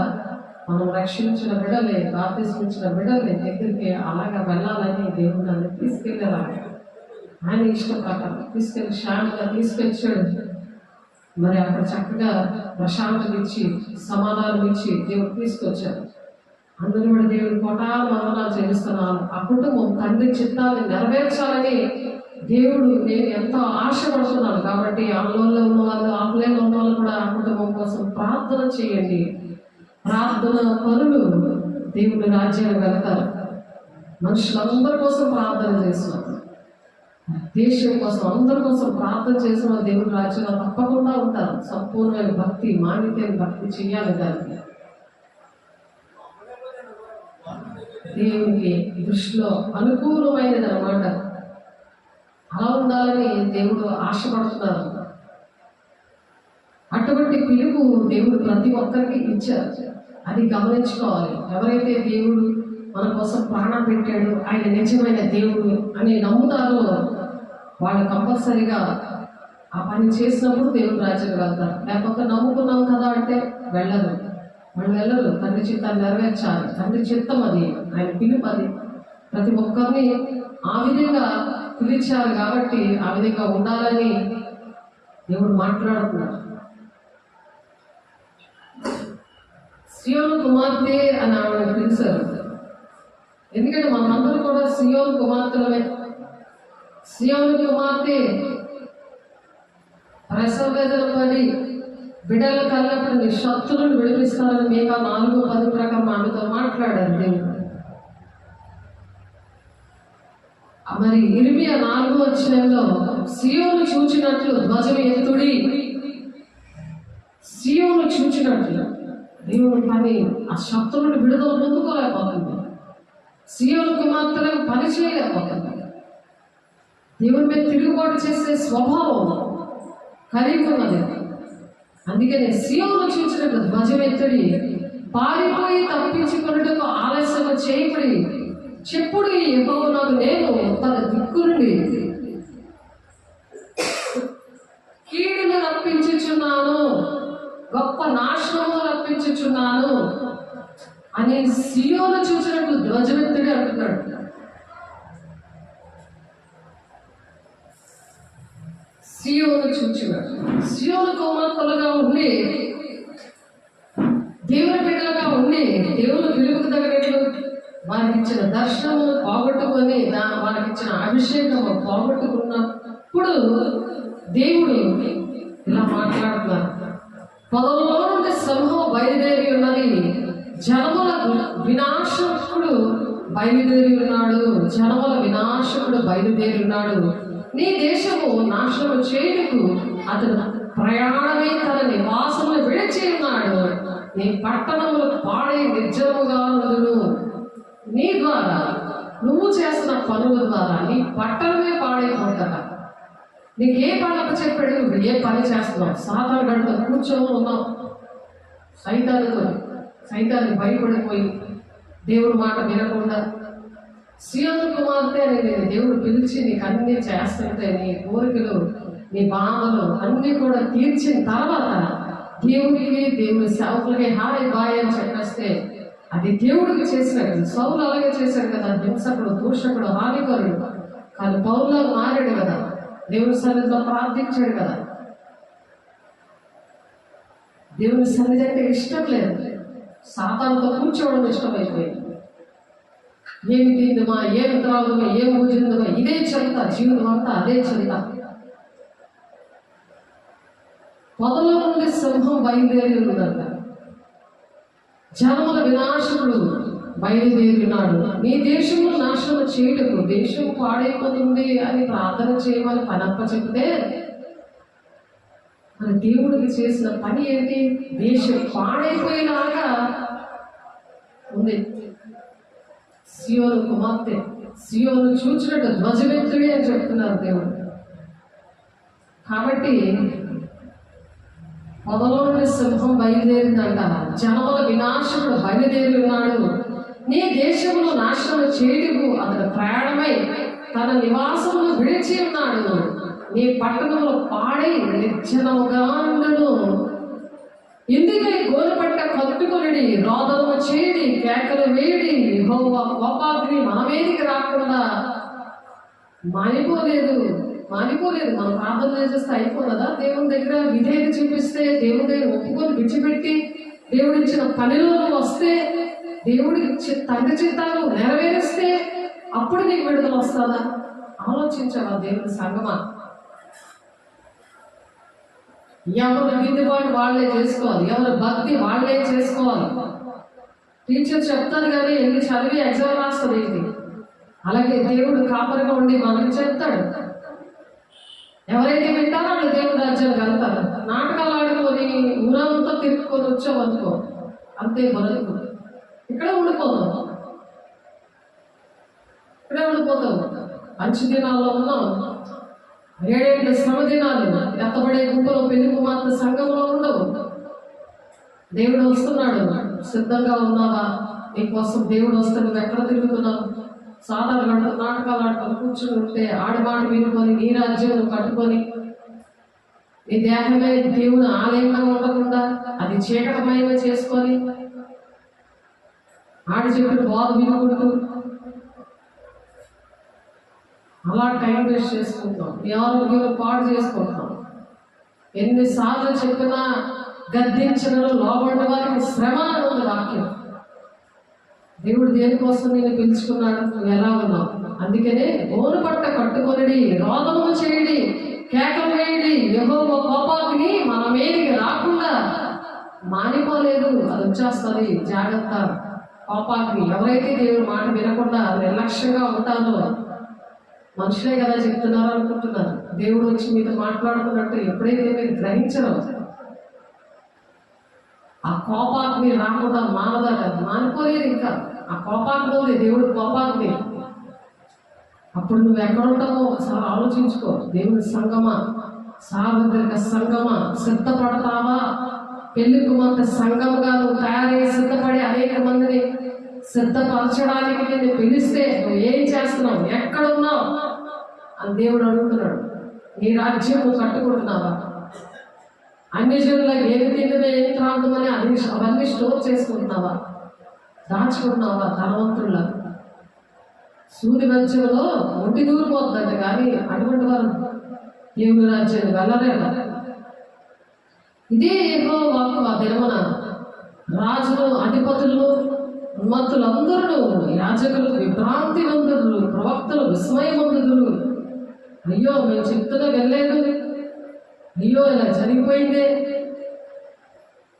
మనం రక్షించిన బిడ్డలే, బాప్తిస్మిచ్చిన బిడ్డలే దగ్గరికి అలాగా వెళ్ళాలని దేవుడు నన్ను తీసుకెళ్ళారు. ఆయన ఇష్టం ప్రకారం తీసుకెళ్ళి శాంతిగా తీసుకొచ్చాడు. మరి అక్కడ చక్కగా ప్రశాంతత ఇచ్చి, సమాధానం ఇచ్చి దేవుడు తీసుకొచ్చారు. అందరూ కూడా దేవుడు కోటాను వందనాలు చెల్లిస్తున్నాను. ఆ కుటుంబం తండ్రి చిత్తాన్ని నెరవేర్చాలని దేవుడు నేను ఎంతో ఆశపడుతున్నాను. కాబట్టి ఆన్లైన్లో ఉన్న వాళ్ళు, ఆఫ్లైన్లో ఉన్న వాళ్ళు కూడా ఆ కుటుంబం కోసం ప్రార్థన చేయండి. ప్రార్థన పనులు దేవుడి రాజ్యాన్ని వెళ్తారు. మనుషులందరి కోసం ప్రార్థన చేస్తున్నారు. దేశం కోసం, అందరి కోసం ప్రార్థన చేసిన దేవుడి రాజ్యంలో తప్పకుండా ఉంటారు. సంపూర్ణమైన భక్తి, మాన్యతైన భక్తి చేయాలి. దానికి దేవునికి దృష్టిలో అనుకూలమైనది అన్నమాట. అలా ఉండాలని దేవుడు ఆశపడుతున్నారు. అటువంటి పిలుపు దేవుడు ప్రతి ఒక్కరికి ఇచ్చారు. అది గమనించుకోవాలి. ఎవరైతే దేవుడు మన కోసం ప్రాణం పెట్టాడు, ఆయన నిజమైన దేవుడు అని నమ్ముతారో వాళ్ళు కంపల్సరిగా ఆ పని చేసినప్పుడు దేవుడు రాజ్యం వెళ్తారు. లేకపోతే నమ్ముకున్నాం కదా అంటే వెళ్ళరు. వాళ్ళు వెళ్ళరు. తండ్రి చిత్తాన్ని నెరవేర్చాలి. తండ్రి చిత్తం అది, ఆయన పిలుపు అది. ప్రతి ఒక్కరిని ఆ విధంగా పిలిచారు కాబట్టి ఆ విధంగా ఉండాలని దేవుడు మాట్లాడుతున్నాడు. సియోను కుమార్తె అని ఆవిడ పిలిచారు. ఎందుకంటే మనందరూ కూడా సియోను కుమార్తెలమే. సియోను కుమార్తె ప్రసవ వేదన పడి బిడ్డల కళ్ళప్పుడు నీ శత్రువులను విడిపిస్తారని మీకు 4:10 ప్రకారం ఆమెతో మాట్లాడారు దేవుడు. మరి ఇర్మియా 4:4 సియోను చూచినట్లు ధ్వజం ఎత్తుడి. సియోను చూచినట్లు దేవుని పని ఆ శత్రువులను విడుదల పొందుకోలేకపోతుంది. సియోను కుమార్తెలకు పని చేయలేకపోతుంది. దేవుని మీద తిరుగుబాటు చేసే స్వభావం కలిగి ఉన్నది. అందుకనే సియోను చూచినట్లు ధ్వజం ఎత్తుడి, పారిపోయి తప్పించుకున్నట్టుకు ఆలస్యం చేయబడి చెప్పుడు యెహోవా నాకు నేను తన దిక్కు నుండి కీడును రప్పించుచున్నాను, గొప్ప నాశనము రప్పించుచున్నాను అని సియోను చూసినట్లు ధ్వజమెత్తుడి అంటున్నాడు. సియోను చూచినట్లు సియోను కుమార్తెలుగా ఉండి, దేవుని బిడ్డలుగా ఉండి, దేవుని పిలుపుకు తగినట్లు వారికి ఇచ్చిన దర్శనము పోగొట్టుకొని వారికి ఇచ్చిన అభిషేకము పోగొట్టుకున్నప్పుడు దేవుడు ఇలా మాట్లాడుతున్నారు. పొదల్లో నుండి సింహం బయలుదేరి ఉన్నది, జనముల వినాశకుడు బయలుదేరి ఉన్నాడు. జనముల వినాశకుడు బయలుదేరి ఉన్నాడు. నీ దేశము నాశనము చేయుటకు అతను ప్రయాణమై తన నివాసములు విడిచి ఉన్నాడు. నీ పట్టణములు పాడే నిర్జనముగా ఉండును. నీ ద్వారా నువ్వు చేస్తున్న పనుల ద్వారా నీ పట్టణమే పాడైపోతారా? నీకు ఏ పని అప్పచెప్పాడు? నువ్వు ఏ పని చేస్తున్నావు? సాధారణ గంటతో కూర్చొని ఉన్నావు. సైతాన్ని భయపడిపోయి దేవుడు మాట వినకుండా సీయోను కుమార్తె అని నేను దేవుడు పిలిచి నీకు అన్ని చేస్తుంటే నీ కోరికలు నీ బాధలు అన్నీ కూడా తీర్చిన తర్వాత దేవుడికి దేవుడి సేవకులకి హాయ్ బాయ్ అని చెప్పేస్తే అది దేవుడికి చేసినట్టు. సౌలు అలాగే చేశాడు కదా, హింసకుడు, దూషకుడు, హానికరుడు. కానీ పౌరులో మారాడు కదా, దేవుని సన్నిధిలో ప్రార్థించాడు కదా. దేవుని సన్నిధి అంటే ఇష్టం లేదు, సాతానుతో కూర్చోవడం ఇష్టమైపోయింది. ఏమి తిందుమా, ఏమి త్రాగుమా, ఏం భుజిందుమా, ఇదే చింత, జీవితం అంతా అదే చింత. పొదలో నుండి సింహం బయలుదేరి ఉన్నదంట. జనముల వినాశకుడు బయలుదేరినాడు. నీ దేశము నాశనం చేయటకు, దేశం పాడైపోతుంది అని ప్రార్థన చేయమని పనప్ప చెప్తే మన దేవుడికి చేసిన పని ఏంటి? దేశం పాడైపోయేలాగా ఉంది. సీయోను కుమార్తె సీయోను చూచినట్టు ధ్వజమెత్తుడి అని చెప్తున్నారు దేవుడు. కాబట్టి పొదలో నుండి సింహం బయలుదేరిందంట. జనముల వినాశకుడు బయలుదేరి ఉన్నాడు. నీ దేశమును నాశనం చేయటకు అతడు ప్రయాణమై తన నివాసమును విడిచి ఉన్నాడు. నీ పట్టణంలో పాడై నిర్జనముగా ఉండును. ఎందుకై గోనెపట్ట కట్టుకొనిడి, రోదనము చేయడి, కేకలు వేడి, యెహోవా కోపాగ్ని మన మీదికి రాకుండా మానిపోలేదు. మనం ప్రార్థన చేసేస్తే అయిపోదా? దేవుని దగ్గర విధేయత చూపిస్తే, దేవుని దగ్గర ఒప్పుకొని విడిచిపెట్టి దేవుడు ఇచ్చిన పనిలో వస్తే, దేవుడికి తండ్రి చిత్తాలు నెరవేరిస్తే అప్పుడు నీకు విడుదల వస్తుందా? ఆలోచించవా దేవుని సంగమా? ఎవరి విధిబాటు వాళ్ళే చేసుకోవాలి, ఎవరి భక్తి వాళ్ళే చేసుకోవాలి. టీచర్ చెప్తారు కానీ ఎన్ని చదివి ఎగ్జామ్ రాస్తుంది ఏంటి? అలాగే దేవుడు కాపరిగా ఉండి మనకి చెప్తాడు. ఎవరైతే వింటారో వాళ్ళు దేవుడు రాజ్యానికి వెళ్తారు. నాటకాలు ఆడుకొని ఊరంతా తిప్పుకొని వచ్చావనుకో, అంతే బతుకు. ఇక్కడే ఉండిపోతావు. మంచి దినాల్లో ఉన్నాం. 7 శ్రమ దినాలు, ఎత్తబడే గుంపులో పెళ్లి కుమార్తె సంఘంలో ఉండవు. దేవుడు వస్తున్నాడు, సిద్ధంగా ఉన్నావా? నీకోసం దేవుడు వస్తే నువ్వు ఎక్కడ తిరుగుతున్నావు? సాధారణ నాటకాలు ఆడుకొని కూర్చుని ఉంటే ఆడమాట వినుకొని నీ రాజ్యం కట్టుకొని నీ దేహమే దేవుని ఆలయంగా ఉండకుండా అది చీకటమయమే చేసుకొని ఆడి చెప్పిన బాధ వినుకుంటూ అలా టైం వేస్ట్ చేసుకుంటాం. నీ ఆరోగ్యం పాడు చేసుకుంటాం. ఎన్నిసార్లు చెప్పినా గద్దించిన లోబడిన వారికి శ్రమ అని ఉంది వాక్యం. దేవుడు దేనికోసం నేను పిలుచుకున్నాడు? నువ్వు ఎలా ఉన్నావు? అందుకనే గోనెపట్ట కట్టుకొనిడి, రోదనము చేయడి, కేకలు వేయడి, యెహోవా కోపాగ్ని మన మీదికి రాకుండా మానిపోలేదు. అది వచ్చేస్తుంది, జాగ్రత్త. కోపాగ్ని ఎవరైతే దేవుడు మాట వినకుండా నిర్లక్ష్యంగా ఉంటారో, మనుషులే కదా చెప్తున్నారు అనుకుంటున్నారు. దేవుడు వచ్చి మీతో మాట్లాడుతున్నట్టు ఎప్పుడైతే మీరు గ్రహించరు, ఆ కోపాగ్ని రాకుండా మానదా కదా, మానిపోలేదు. ఇంకా ఆ కోపాగ్ని ఉంది, దేవుడు కోపాగ్ని. అప్పుడు నువ్వు ఎక్కడ ఉంటావో ఒకసారి ఆలోచించుకో. దేవుని సంగమా, సార్వత్రిక సంగమా, సిద్ధపడతావా? పెళ్లి కుమార్తె సంఘంగా నువ్వు తయారై సిద్ధపడి అనేక మందిని సిద్ధపరచడానికి నేను పిలిస్తే నువ్వు ఏం చేస్తున్నావు, ఎక్కడున్నావు అని దేవుడు అడుగుతున్నాడు. నీ రాజ్యం నువ్వు కట్టుకుంటున్నావా? అన్ని జనులకు ఏమి తిందమే ఏం త్రాగుదమని అవన్నీ స్టోర్ చేసుకుంటున్నావా? దాచుకుంటున్నావా? ధనవంతుల్లా సూది మధ్యలో ఒంటి దూరిపోతుందంట, కానీ అటువంటి వారు దేవుని రాజ్యాన్ని వెళ్ళలేరు. ఇదే యెహోవా వాక్కు. ఆ దినమున రాజులు, అధిపతులు, ఉన్మత్తులందరూ, యాజకులు విభ్రాంతివంతులు, ప్రవక్తలు విస్మయవంతులు, అయ్యో మేము చెప్తున్నా వెళ్ళలేదు, అయ్యో ఇలా జరిగిపోయిందే,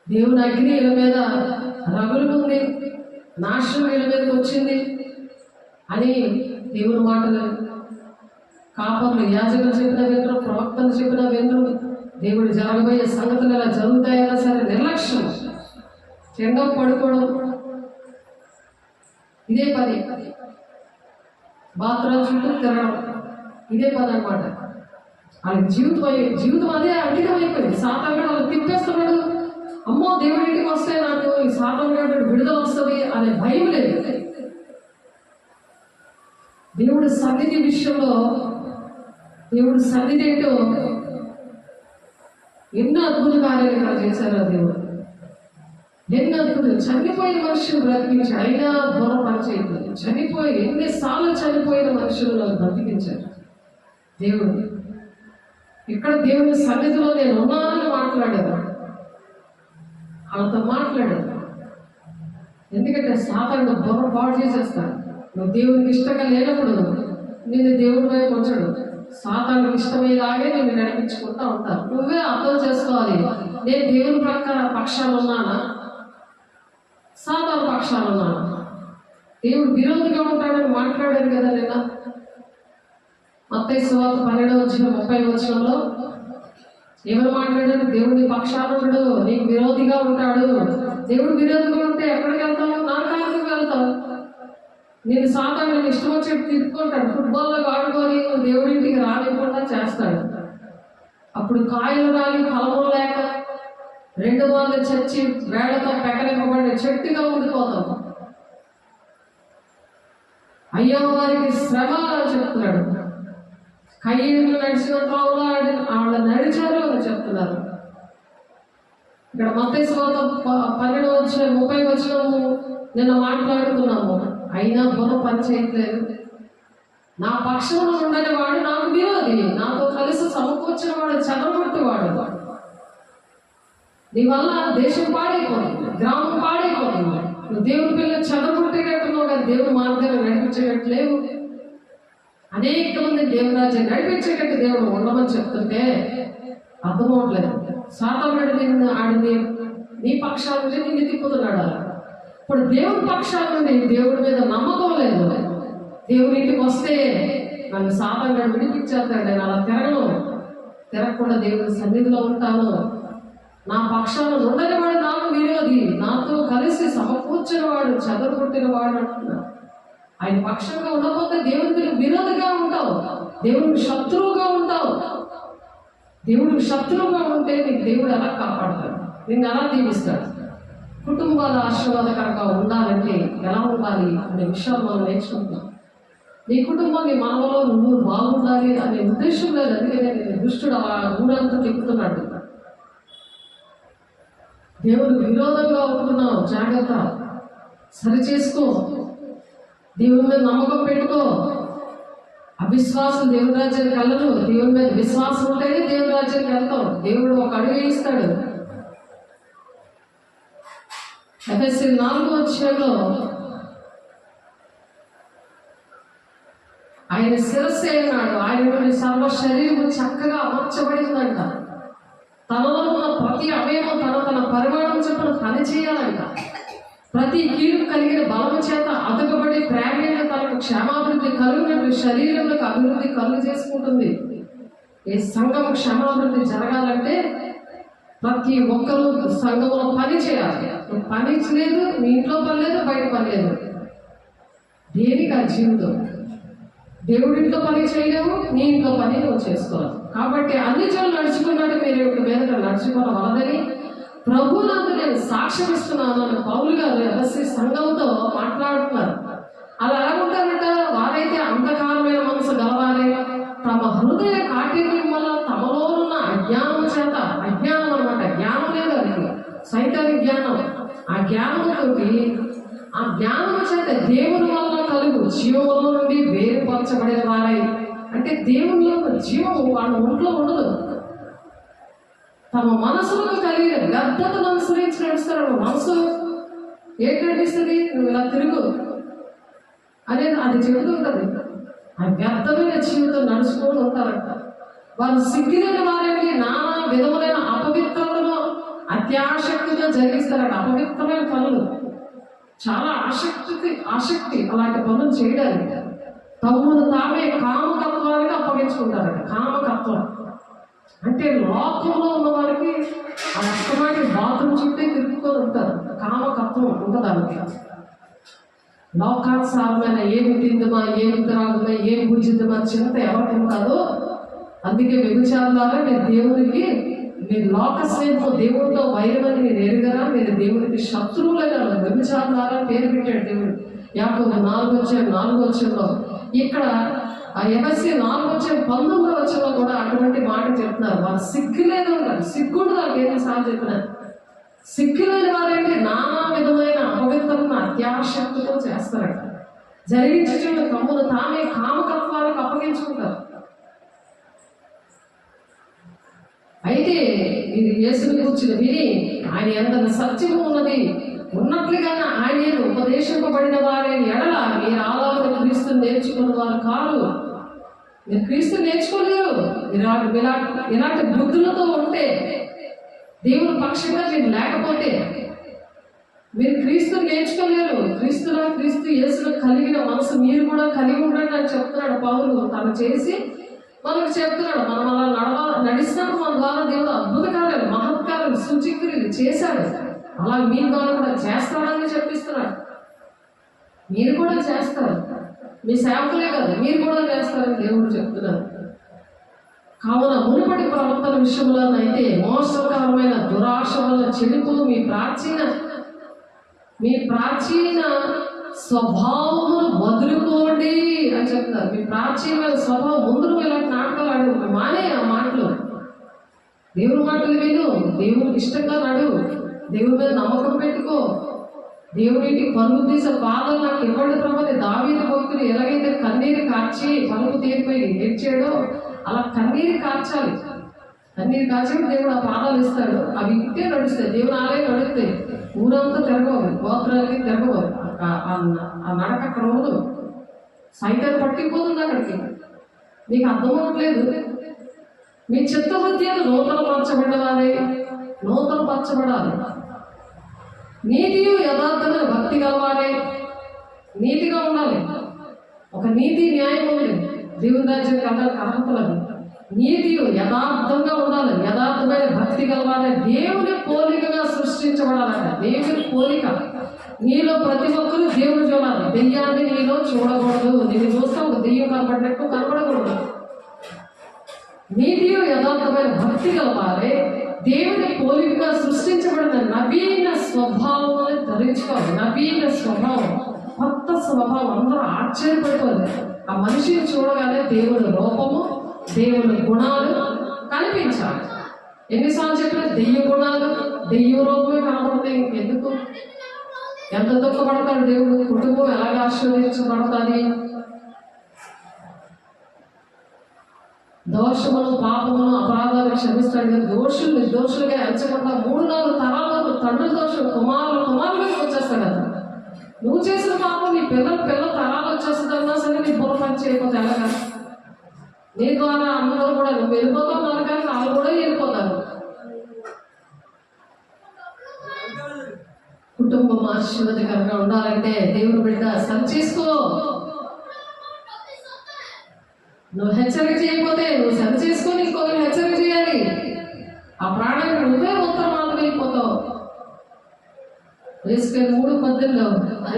దేవుని అగ్ని వీళ్ళ మీద రగులుకుంది, నాశనం వీళ్ళ మీదకి వచ్చింది అని దేవుని మాటలు కాపర్లు, యాజకులు చెప్పిన వినరు, ప్రవక్తలు చెప్పిన వినరు, దేవుడు జరగబోయే సంగతులు ఎలా జరుగుతాయన్నా సరే నిర్లక్ష్యం, తినడం పడుకోవడం, ఇదే పని. బాత్రూమ్ చుట్టూ తిరగడం, ఇదే పని అనమాట. వాళ్ళకి జీవితం అదే అంకితం అయిపోయింది. సాతానుడు వాళ్ళు తిప్పేస్తున్నాడు. అమ్మో దేవుడి ఇంటికి వస్తే నాకు ఈ సాతానుడు విడుదల వస్తుంది అనే భయం లేదు. దేవుడి సన్నిధి విషయంలో, దేవుడి సన్నిధి ఏంటో ఎన్నో అద్భుత కార్యాలు చేశారు దేవుడు. ఎన్ని అద్భుతం. చనిపోయిన మనుషులు బ్రతికించి అయినా దూరం పనిచేయలేదు. చనిపోయి ఎన్నిసార్లు చనిపోయిన మనుషులు బ్రతికించారు దేవుడు. ఇక్కడ దేవుని సన్నిధిలో నేను ఉన్నానని మాట్లాడాను, వాళ్ళతో మాట్లాడాను. ఎందుకంటే సాతానుడు బుర్ర పాడు చేసేస్తాడు. నువ్వు దేవునికి ఇష్టంగా లేనప్పుడు నేను దేవుడి వైపు ఉంచడు. సాతానుడికి ఇష్టమయ్యేలాగే నేను నడిపించుకుంటా ఉంటాను. నువ్వే అర్థం చేసుకోవాలి, నేను దేవుని పక్షాలు ఉన్నానా, సాతాను పక్షాలు ఉన్నానా? దేవుడు విరోధిగా ఉంటాడని మాట్లాడారు కదా నిన్న. మత్తయి సువార్త 12:30 ఎవరు మాట్లాడారు? దేవుడి పక్షాలు ఉంటాడు, నీకు విరోధిగా ఉంటాడు. దేవుడు విరోధిగా ఉంటే ఎక్కడికి వెళ్తావు? నరకానికి వెళ్తావు. నేను సాతాను ఇష్టం వచ్చేట్టు తిప్పుకుంటాడు. ఫుట్బాల్లో ఆడుకొని దేవుడి ఇంటికి రానివ్వకుండా చేస్తాడు. అప్పుడు కాయలు రాలి ఫలము లేక 2 మార్లు చచ్చి వేడతో పెకలింపబడి చెట్టుగా ఉండిపోతాం. అయ్యో వారికి శ్రమ అని చెప్తున్నాడు. కయ్యూరు నడిచిన త్రోవలో ఆవిడ నడిచారు అని చెప్తున్నారు. ఇక్కడ మత్తయి సువార్త 12:30 నిన్న మాట్లాడుకున్నాము. అయినా బుర్ర పని చేయట్లేదు. నా పక్షంలో ఉండని వాడు నాకు విరోధి, నాతో కలిసి సమకూర్చిన వాడు చెదరగొట్టేవాడు. నీ వల్ల దేశం పాడైపోతుంది, గ్రామం పాడైపోతుంది. నువ్వు దేవుని పిల్లలు చెదరగొట్టేటట్టున్నావు కానీ దేవుని మార్గాన్ని నడిపించేటట్లేవు. అనేక మంది దేవుని రాజ్యం నడిపించేటట్టు దేవుడు ఉండమని చెప్తుంటే అర్థమవట్లేదు. సాతానుడు నిన్ను ఆడిని నీ పక్షాల నుండి నిన్ను తిప్పుతున్నాడు. ఇప్పుడు దేవుని పక్షాల నుండి దేవుడి మీద నమ్మకం లేదు. దేవుని ఇంటికి వస్తే నన్ను సాతానుడు విడిపించేస్తాడు, నేను అలా తిరగకుండా దేవుని సన్నిధిలో ఉంటాను. నా పక్షాలు ఉండని వాడు నాకు విరోధి, నాతో కలిసి సమకూర్చిన వాడు చెదరగొట్టిన వాడు అంటున్నాడు. ఆయన పక్షంగా ఉండకపోతే దేవునికి విరోధిగా ఉంటావు, దేవునికి శత్రువుగా ఉంటావు. దేవుడికి శత్రువుగా ఉంటే నీకు దేవుడు ఎలా కాపాడతాడు, నిన్ను ఎలా దీవిస్తాడు. కుటుంబాల ఆశీర్వాదకరంగా ఉండాలంటే ఎలా ఉండాలి అనే విషయాలు మనం నేర్చుకుంటున్నాం. నీ కుటుంబం నీ మనవలో నువ్వు బాగుండాలి అనే ఉద్దేశం లేదు. అందుకనే నేను దుష్టుడు ఆ ఊరంతా తిప్పుతున్నాడు. దేవుడికి విరోధంగా ఉంటున్నావు, జాగ్రత్త, సరి చేసుకో. దేవుని మీద నమ్మకం పెట్టుకో. అవిశ్వాసం దేవుని రాజ్యానికి వెళ్ళదు. దేవుని మీద విశ్వాసం ఉంటేనే దేవుని రాజ్యానికి వెళ్తాం. దేవుడు ఒక అడుగు ఇస్తాడు. ఎఫెసీ 4:1 ఆయన శిరస్సు అయినాడు, ఆయన నుండి సర్వ శరీరము చక్కగా అమర్చబడిందంట. తనలో ఉన్న ప్రతి అవయవం తన పరిమాణం చొప్పున పని చేయాలంట. ప్రతి కీలు కలిగిన బలము చేత అతకబడి ప్రేమగా తనకు క్షేమాభివృద్ధి కలుగునట్లు శరీరంలో అభివృద్ధి కలుగు చేసుకుంటుంది. ఈ సంఘం క్షేమాభివృద్ధి జరగాలంటే ప్రతి ఒక్కరూ సంఘంలో పని చేయాలి. పని లేదు, నీ ఇంట్లో పని లేదు, బయట పని లేదు. దేనికి ఆ జీవితం? దేవుడింట్లో పని చేయలేవు, నీ ఇంట్లో పని నువ్వు చేసుకోవాలి. కాబట్టి అన్ని జనులు నడుచుకున్నట్టు మీరు ఇంటి మీద నడుచుకోవాలని ప్రభువునందు నేను సాక్ష్యం ఇస్తున్నాను అని పౌలు గారు ఎఫెసీ సంఘంతో మాట్లాడుతున్నారు. అలా ఎలాగుంటారంట? వారైతే అంధకారమైన మనసు గలవారే, తమ హృదయ కాఠిన్యం వల్ల తమలో ఉన్న అజ్ఞానం చేత, అజ్ఞానం అనమాట, జ్ఞానం లేదు, అది సైతాని జ్ఞానం. ఆ జ్ఞానంతో ఆ జ్ఞానం చేత దేవుని వల్ల కలుగు జీవములో నుండి వేరుపరచబడిన వారై, అంటే దేవునిలో జీవము వాళ్ళ ఒంట్లో ఉండదు. తమ మనసులో కలిగిన వ్యర్థతను అనుసరించి నడుస్తారు. మనసు ఏంటి నడిస్తుంది? నువ్వు ఇలా తిరుగు అనేది అది చెబుతుంటది. ఆ వ్యర్థమైన జీవితం నడుచుకొని ఉంటారంట. వారు సిగ్గులేని వారికి నానా విధములైన అపవిత్రతను అత్యాసక్తిగా జరిగిస్తారంట. అపవిత్రమైన పనులు, చాలా ఆసక్తి అలాంటి పనులు చేయడానికి. తమ్మును తామే కామకత్వానికి అప్పగించుకుంటారట. కామకత్వం అంటే లోకంలో ఉన్న వారికి ఆ అష్టమాటి బాత్రూమ్ చుట్టే తిరుగుకొని ఉంటారు. కామకత్వం ఉంటుంది దానికి. లోకానుసారమైన ఏమి తిందమా, ఏమి త్రాగుమా, ఏమి భుజిద్దామా చింత ఎవరికి ఉంటుందో. అందుకే వ్యభిచారులారా, మీరు దేవునికి, మీరు లోక స్నేహం దేవుడితో వైరమని మీరు ఎరుగరా, మీరు దేవునికి శత్రువులైన వ్యభిచారులారా పేరు పెట్టాడు దేవుడు. యాకోబు 4:4 ఇక్కడ ఆ ఎఫెసీ 4:19 కూడా అటువంటి మాట చెప్తున్నారు. వారు సిగ్గులేని ఉంటారు. సిగ్గుడు వాళ్ళకి ఏమి సార్ చెప్పినారు. సిగ్గులేని వారేంటి నానా విధమైన అపవిత్రతను అత్యాశక్తితో చేస్తారట. జరిగించుకున్న తమ్మును తామే కామకత్వాలకు అప్పగించుకుంటారు. అయితే మీరు యేసుని కూర్చుని విని ఆయన ఎంత సత్యము ఉన్నట్లుగానే ఆయన ఉపదేశింపబడిన వారి ఎడల మీరు ఆలోచన క్రీస్తు నేర్చుకున్న వారు కాదు. మీరు క్రీస్తు నేర్చుకోలేరు. ఇలాంటి బుద్ధులతో ఉంటే, దేవుని పక్షంగా మీరు లేకపోతే మీరు క్రీస్తు నేర్చుకోలేరు. క్రీస్తు యేసులో కలిగిన మనసు మీరు కూడా కలిగి ఉండండి అని చెప్తున్నాడు పౌలు. తను చేసి మనకు చెప్తున్నాడు. మనం అలా నడిచినప్పుడు మన ద్వారా దేవుడు అద్భుత కార్యాలు, మహత్కారాలు, సూచక్రియలు చేశాడు. అలా మీ ద్వారా కూడా చేస్తాడని చెప్పిస్తున్నాడు. మీరు కూడా చేస్తారు. మీ సేవకులే కాదు, మీరు కూడా చేస్తారని దేవుడు చెప్తున్నారు. కావున మునుపటి ప్రవర్తన విషయంలోనైతే మోసకరమైన దురాశ వల్ల చెడుతూ మీ ప్రాచీన స్వభావమును వదులుకోండి అని చెప్తున్నారు. మీ ప్రాచీనమైన స్వభావం ముందు ఇలాంటి నాటకాలు ఆడు మానే. ఆ మాటలు దేవుని మాటలు విను, దేవునికి ఇష్టంగా నడు, దేవుని మీద నమ్మకం పెట్టుకో. దేవునికి పరుగు తీసే బాధలు నాకు ఇవ్వండి ప్రభావి. దావీదు భక్తులు ఎలాగైతే కన్నీరు కార్చి పలుకు తీరిపోయి ఏడ్చాడో అలా కన్నీరు కార్చాలి. కన్నీరు కార్చి దేవుడు ఆ పాదాలు ఇస్తాడు. అవి ఇట్టే నడుస్తాయి. దేవుని ఆలయం నడుస్తాయి. ఊరంతా తిరగవాలి, గోత్రాలకి తిరగవాలి. ఆ నడక అక్కడ ఉండదు. సైతం పట్టిపోతుంది అక్కడికి. మీకు అర్థమవట్లేదు. మీ చిత్తబుద్ధిని నూతనపరచబడాలి. నీతియు యథార్థమైన భక్తి గలవాడే. నీతిగా ఉండాలి. ఒక నీతి న్యాయం ఉంది. దేవుని రాజ్యానికి అందరికి అర్హతలని. నీతియు యథార్థంగా ఉండాలి. యథార్థమైన భక్తి గలవాడే. దేవుని పోలికగా సృష్టించబడాలంట. దేవుని పోలిక. నీలో ప్రతి ఒక్కరూ దేవుడు చూడాలి. దెయ్యాన్ని నీలో చూడకూడదు. నేను చూస్తే ఒక దెయ్యం కనబడినట్టు కనబడకూడదు. నీతియు యథార్థమైన భక్తి గలవారే. దేవుని పోలికగా సృష్టించబడిన నవీన స్వభావాన్ని ధరించుకోవాలి. నవీన స్వభావం, కొత్త స్వభావం. అందరూ ఆశ్చర్యపడిపోదు. ఆ మనిషిని చూడగానే దేవుని రూపము, దేవుని గుణాలు కనిపించాలి. ఎన్నిసార్లు చెప్పినా దెయ్య గుణాలు, దెయ్య రూపమే కనబడతాయి. ఇంకెందుకు? ఎంత దుఃఖపడతాడు దేవుడు. కుటుంబం ఎలాగ ఆశీర్వదించబడుతుంది. దోషములు, పాపములు, అపరాధాలు క్షమిస్తాడు. దోషులు నిర్దోషులుగా ఎంచకుండా 3-4 తరాల వరకు తండ్రి దోషం కుమారులు వచ్చేస్తాడు కదా. నువ్వు చేసిన పాపం నీ పిల్లల తరాలు వచ్చేస్తుందన్నా సరే నీ బుర్ర పని చేయకపోతే ఎలాగా? నీ ద్వారా అందరూ కూడా నువ్వు వెళ్ళిపోతున్నారు కానీ వాళ్ళు కూడా వెళ్ళిపోతారు. కుటుంబం ఆశీర్వాదకరంగా ఉండాలంటే దేవుని బిడ్డ సరి చేసుకో. నువ్వు హెచ్చరిక చేయకపోతే నువ్వు సరి చేసుకొని ఇంకొకరు హెచ్చరిక చేయాలి. ఆ ప్రాణానికి నువ్వే ఉత్తరమార్గం అయిపోతావు. ఎస్కేల్ 3:18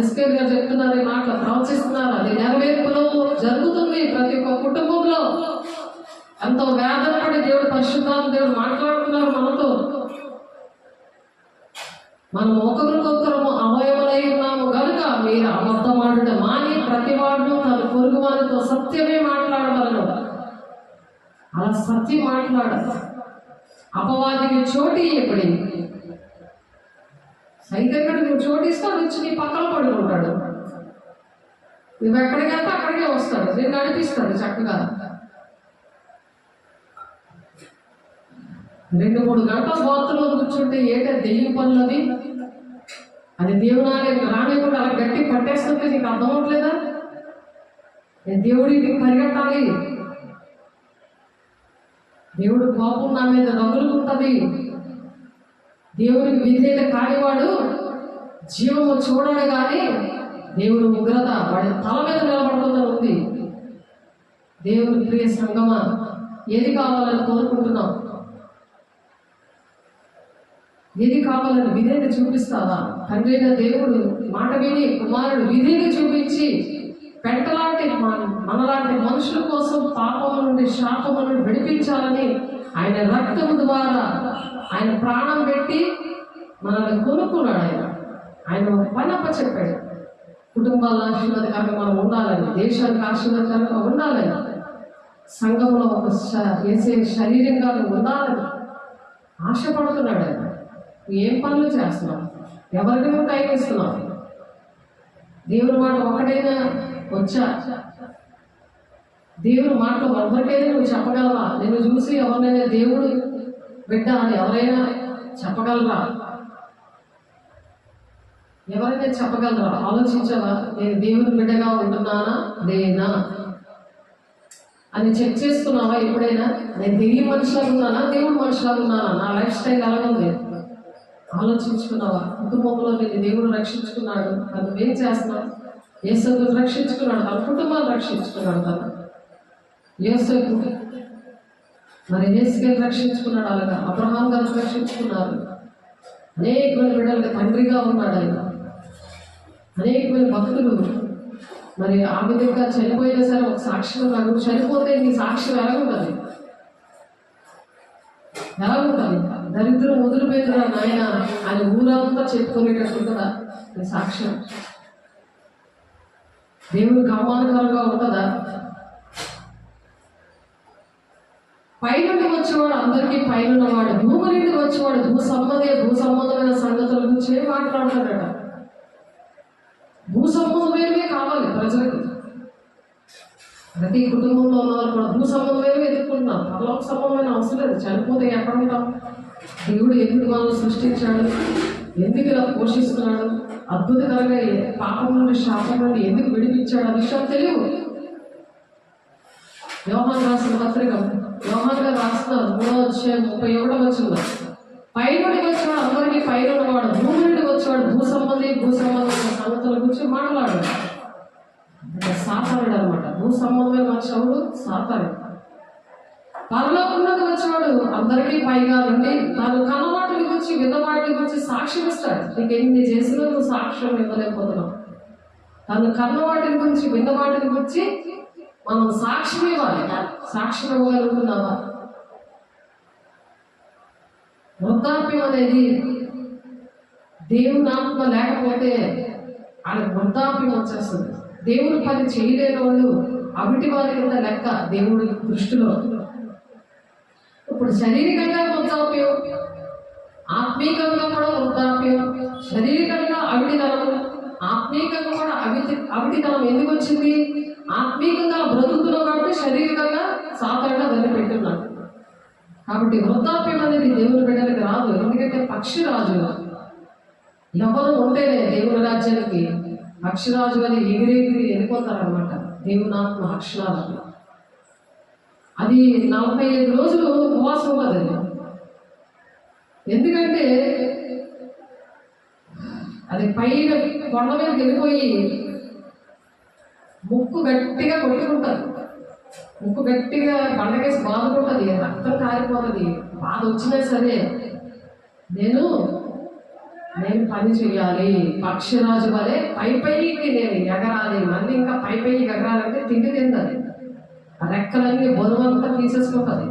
ఎస్కేల్ గారు చెప్తున్నారు. ఈ మాట ప్రవచిస్తున్నారు. అది నెరవేర్పులో జరుగుతుంది ప్రతి ఒక్క కుటుంబంలో. ఎంతో వేదన పడి దేవుడు, పరిశుద్ధాత్మ దేవుడు మాట్లాడుతున్నారు మనతో. మనం ఒకరికొకరము అవయవలై ఉన్నాము కనుక మీరు అబద్ధమాడుట మాని ప్రతివాడు తన పొరుగు వారితో సత్యమే మాట్లాడగలను. అలా సత్యం మాట్లాడాలి. అపవాదికి చోటు ఇవ్వబడి సైతం నువ్వు చోటిస్తాడు, వచ్చి నీ పక్కన పడుకుంటాడు. నువ్వు ఎక్కడికి వెళ్తే అక్కడికే వస్తాడు. నేను నడిపిస్తాడు చక్కగా. 2-3 గంటల గోత్రలో కూర్చుంటే ఏంటో దెయ్యం పనులది. అది దేవునాలే రానివ్వకుండా అలా గట్టి పట్టేస్తుంటే నీకు అర్థం అవట్లేదా? నేను దేవుడికి పరిగెట్టాలి. దేవుడు కోపం నా మీద రగులుకుంటుంది. దేవుడికి విధేయత కానివాడు జీవము చూడడు కానీ దేవుడు ఉగ్రత వాడి తల మీద నిలబడుతుందని ఉంది. దేవుని ప్రియ సంగమా, ఏది కావాలని కోరుకుంటున్నాం? ఏది కావాలని విధేయత చూపిస్తావా? తండ్రి అయిన దేవుడు మాట విని కుమారుడు విధేయత చూపించి పెంటలాంటి మనలాంటి మనుషుల కోసం పాపము నుండి శాపము నుండి విడిపించాలని ఆయన రక్తము ద్వారా ఆయన ప్రాణం పెట్టి మనల్ని కొనుక్కున్నాడు. ఆయన పనప్ప చెప్పాడు, కుటుంబాల ఆశీర్వాదకరంగా మనం ఉండాలని, దేశానికి ఆశీర్వాదకరంగా ఉండాలని, సంఘంలో ఒక వేసే శరీరంగా ఉండాలని ఆశపడుతున్నాడు. ఆయన ఏం పనులు చేస్తున్నాం? ఎవరికి నువ్వు టైం ఇస్తున్నావు? దేవుని మాట ఒకటైనా వచ్చా? దేవుని మాటలు ఎవరికైనా నువ్వు చెప్పగలవా? నిన్ను చూసి ఎవరినైనా దేవుడు బిడ్డ అని ఎవరైనా చెప్పగలరా? ఎవరైనా చెప్పగలరా? ఆలోచించవా? నేను దేవుని బిడ్డగా ఉంటున్నానా లేనా అని చెక్ చేసుకున్నావా ఎప్పుడైనా? నేను దేవుని మనిషిలాగా ఉన్నానా, దేవుడు మనిషిలాగా ఉన్నానా? నా లైఫ్ స్టైల్ ఎలా ఉంది ఆలోచించుకున్నావా? కుటుంబంలో నేను దేవుడు రక్షించుకున్నాడు, తను ఏం చేస్తున్నావు? యేసయ్యను రక్షించుకున్నాడు, తన కుటుంబాన్ని రక్షించుకున్నాడు. తను యోసేపు మరి యేసుని రక్షించుకున్నాడు, అలాగా అబ్రహాం గారు రక్షించుకున్నారు. అనేక మంది బిడ్డలకు తండ్రిగా ఉన్నాడు ఆయన. అనేక మంది భక్తులు మరి ఆ విధంగా చనిపోయినా సరే ఒక సాక్ష్యం ఉన్నాడు. చనిపోతే నీ సాక్ష్యం ఎలాగుంటుంది? ఎలాగుంటుంది? దరిద్రం వదిలిపోయిందిరా నాయన అని ఊరంతా చెప్పుకునేటట్టుంటుందా నీ సాక్ష్యం? దేవుడికి అవమానకరంగా ఉంటుందా? పైనుండి వచ్చేవాడు అందరికీ పైనున్నవాడు, భూమి నుండి వచ్చేవాడు భూ సంబంధమైన సంగతుల గురించి మాట్లాడుతాడట. భూ సంబంధమైనవే కావాలి ప్రజలకు. ప్రతి కుటుంబంలో ఉన్నవారు కూడా భూ సంబంధమైనవి ఎదుర్కొంటున్నారు. పరలోక సంబంధమైన అవసరం లేదు. చనిపోతే ఎక్కడ ఉంటాం? దేవుడు ఎందుకు మనల్ని సృష్టించాడు, ఎందుకు ఇలా పోషిస్తున్నాడు, అద్భుతకరంగా పాపం నుండి శాపం నుండి ఎందుకు విడిపించాడు ఆ విషయం తెలియదు. యోహాను రాసిన పత్రిక, యోహాను గారు రాస్తున్నారు 3:31 పైనుండి వచ్చేవాడు అందరికీ పైన ఉన్నవాడు, భూమి నుండి వచ్చేవాడు భూ సంబంధమైన సంగతుల గురించి మాట్లాడాడు. సాతానుడు అనమాట. భూ సంబంధమైన మనిషి ఎవడు? సాతానుడు. పరలోకంలోకి వచ్చేవాడు అందరికీ పైగా నుండి తాను కన్నవాటిని గురించి విన్నవాటిని గురించి సాక్ష్యం ఇస్తాడు. నీకు ఎన్ని చేసినా నువ్వు సాక్ష్యం ఇవ్వలేకపోతున్నావు. తను కన్నవాటిని గురించి విన్నవాటిని గురించి మనం సాక్ష్యం ఇవ్వాలి. సాక్ష్యం ఇవ్వగలుగుతున్నావా? వృద్ధాప్యం అనేది దేవుని ఆత్మ లేకపోతే ఆయన వృద్ధాప్యం వచ్చేస్తుంది. దేవుని పని చేయలేని వాళ్ళు అవిటి వారి కింద లెక్క దేవుడి దృష్టిలో. ఇప్పుడు శారీరకంగా వృద్ధాప్యం, ఆత్మీకంగా కూడా వృద్ధాప్యం. శారీరకంగా అవిటితనం, ఆత్మీకంగా కూడా అవిటితనం ఎందుకు వచ్చింది? ఆత్మీకంగా బ్రతుకుతున్నాం కాబట్టి శారీరకంగా సాధారణంగా దాన్ని పెట్టున్నాడు. కాబట్టి వృద్ధాప్యం అనేది దేవుని బిడ్డలకి రాదు. ఎందుకంటే పక్షిరాజు ఎవరు ఉంటేనే దేవుని రాజ్యానికి పక్షిరాజు అని ఎగిరెగిరి వెళ్ళిపోతారనమాట. దేవుని ఆత్మ అక్షరాలు అది 45 రోజులు ఉపవాసం ఉంటుంది. ఎందుకంటే అది పైన కొండ మీద వెళ్ళిపోయి ముక్కు గట్టిగా కొట్టుకుంటుంది. ముక్కు గట్టిగా బండకేసి బాదుకుంటుంది, రక్తం కారిపోతుంది. బాధ వచ్చినా సరే నేను పని చేయాలి, పక్షిరాజు వలె పైకి నేను ఎగరాలి. మళ్ళీ ఇంకా పైకి ఎగరాలంటే తిండి తింటుంది. ఆ రెక్కలన్నీ బరువంతా తీసేసుకుంటుంది.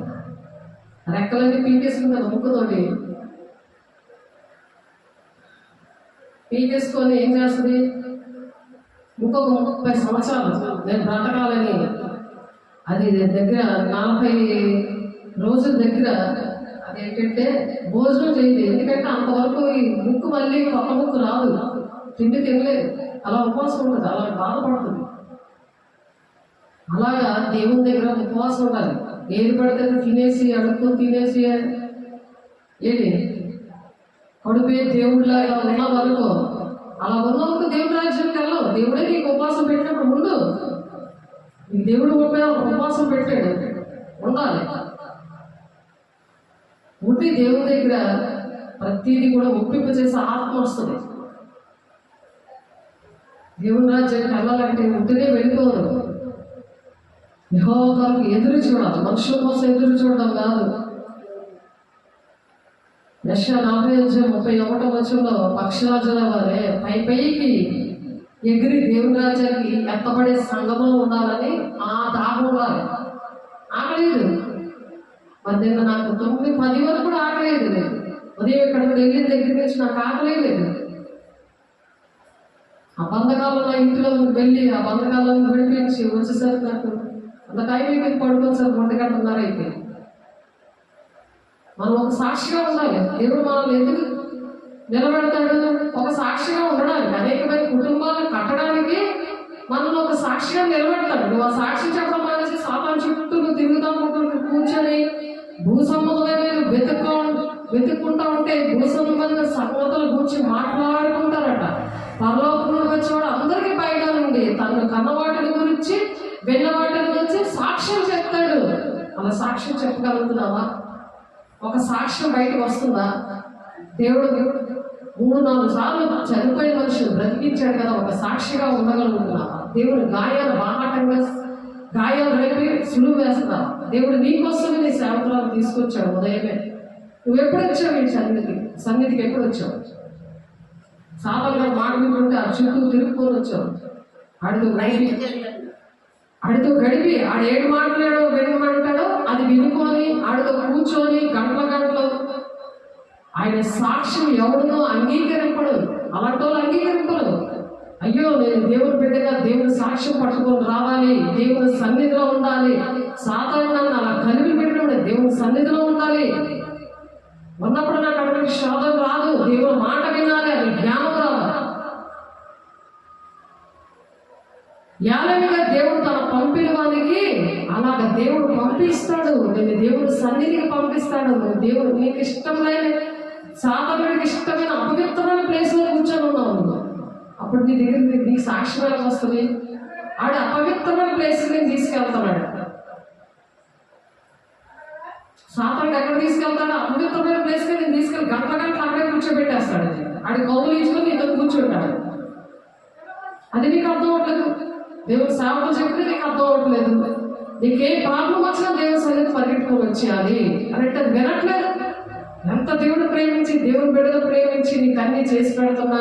రెక్కలన్నీ పీకేసుకుంటుంది ముక్కుతోటి. పీకేసుకొని ఏం చేస్తుంది? ఇంకొక 30 సంవత్సరాలు నేను బ్రతకాలని అది దగ్గర 40 రోజుల దగ్గర అదేంటంటే భోజనం చేయదు. ఎందుకంటే అంతవరకు ఈ ముక్కు మళ్ళీ కొత్త ముక్కు రాదు, తిండి తినలేదు, అలా ఉపవాసం ఉంటుంది, అలా బాధపడుతుంది. అలాగా దేవుని దగ్గర ఉపవాసం ఉండాలి. ఏది పడితే తినేసి అడుక్కొని తినేసి ఏంటి కడుపే దేవుడిలాగా ఉన్న వరకు అలా ఉన్న వరకు దేవుడి రాజ్యానికి వెళ్ళవు. దేవుడే నీకు ఉపవాసం పెట్టినప్పుడు ఉండు. నీకు దేవుడు ఉపవాసం పెట్టాడు, ఉండాలి. ఉండి దేవుని దగ్గర ప్రతిదీ కూడా ఒప్పింపు చేసే ఆత్మ వస్తుంది. దేవుని రాజ్యానికి వెళ్ళాలంటే ఉంటేనే వెళ్ళిపోదు. యెహోవా ఎదురు చూడాలి, మనుషుల కోసం ఎదురు చూడడం కాదు. యెషయా 40:31 పక్షిరాజుల వలె పైకి ఎగిరి దేవుని రాజ్యానికి ఎత్తబడే సంఘంలో ఉండాలని ఆ దాహం ఉండాలి. ఆగలేదు. మరి నిన్న నాకు 9-10 వరకు కూడా ఆగలేదు. ఉదయం ఇక్కడ వెళ్ళిన దగ్గర నుంచి నాకు ఆగలేదు. ఆ బంధకాలను నా ఇంట్లో వెళ్ళి ఆ బంధకాలను విడిపించి వచ్చేసరికి నాకు అంత టైం అయిపోయింది. పడుకొని సార్ 1:30 అయిపోయింది. మనం ఒక సాక్షిగా ఉండాలి. దేవుడు మనల్ని ఎందుకు నిలబెడతాడు? ఒక సాక్షిగా ఉండడానికి, అనేకమైన కుటుంబాలను కట్టడానికి మనల్ని ఒక సాక్షిగా నిలబెడతాడు. నువ్వు ఆ సాక్షి చెప్పడం అనేసి సాతాను చుట్టూ నువ్వు తిరుగుతాం కూర్చొని భూ సంబంధమైన వెతుక్కుంటా ఉంటే భూ సంబంధమైన సంగతుల గురించి మాట్లాడుకుంటారట. పరలోకంలో వచ్చేవాడు అందరికీ పైగా నుండి తను కన్నవాటిని గురించి వెళ్ళవాటిని గురించి సాక్ష్యం చెప్తాడు. అలా సాక్ష్యం చెప్పగలుగుతున్నావా? ఒక సాక్ష్యం బయటకు వస్తుందా? దేవుడు 3-4 సార్లు చనిపోయిన మనుషులు బ్రతికించాడు కదా, ఒక సాక్షిగా ఉండగలుగుతున్నావా? దేవుడు గాయాలు రేపి సులువు వేస్తున్నావా? దేవుడు నీకోసమే నీ సేవకులను తీసుకొచ్చాడు. ఉదయమే నువ్వు ఎప్పుడు వచ్చావు? నీ సన్నిధికి ఎప్పుడు వచ్చావు? సాధారణంగా మాట వింటుంటే ఆ చుట్టూ తిరుగుకొని వచ్చావు. ఆడితో గడిపి ఆడు ఏడు మాట్లాడో వినమంటాడో అది వినుకొని ఆడితో కూర్చొని గంటలు ఆయన సాక్ష్యం ఎవరినో అంగీకరింపడు. అలాంటి వాళ్ళు అంగీకరింపడు. అయ్యో నేను దేవుని బిడ్డగా దేవుని సాక్ష్యం పట్టుకొని రావాలి, దేవుని సన్నిధిలో ఉండాలి. సాధారణంగా అలా కలిపి పెట్టినప్పుడు దేవుని సన్నిధిలో ఉండాలి. ఉన్నప్పుడు నాకు అటువంటి శోధన రాదు. దేవుని మాట వినాలి, అది జ్ఞానం రావాలి. యాలమిగా దేవుడు తన పంపిన వారికి అలాగ దేవుడు పంపిస్తాడు. నేను దేవుడు సన్నిధికి పంపిస్తాడు. దేవుడు నీకు ఇష్టమైన సాధారణకి ఇష్టమైన అపవిత్రమైన ప్లేస్లో కూర్చొని ఉన్నావు. అప్పుడు నీ దగ్గర నీకు సాక్ష్యం ఎలా వస్తుంది? ఆడు అపవిత్రమైన ప్లేస్ నేను తీసుకెళ్తున్నాడు. సాధారణ ఎక్కడ తీసుకెళ్తాడు? అపవిత్రమైన ప్లేస్కి నేను తీసుకెళ్ళి గంటల అక్కడే కూర్చోబెట్టేస్తాడు. ఆడి కౌలు ఇచ్చుకొని నీతో కూర్చోంటాడు. అది నీకు అర్థం అవ్వట్లేదు. దేవుడు సేవకులు చెప్తే నీకు అర్థం అవ్వట్లేదు. నీకే ప్రాబ్లం వచ్చినా దేవుని సన్నిధి పరిగెట్టుకొని వచ్చేయాలి అంటే అది వినట్లేదు. ఎంత దేవుడు ప్రేమించి దేవుని బిడ్డలు ప్రేమించి నీకు అన్ని చేసి పెడుతున్నా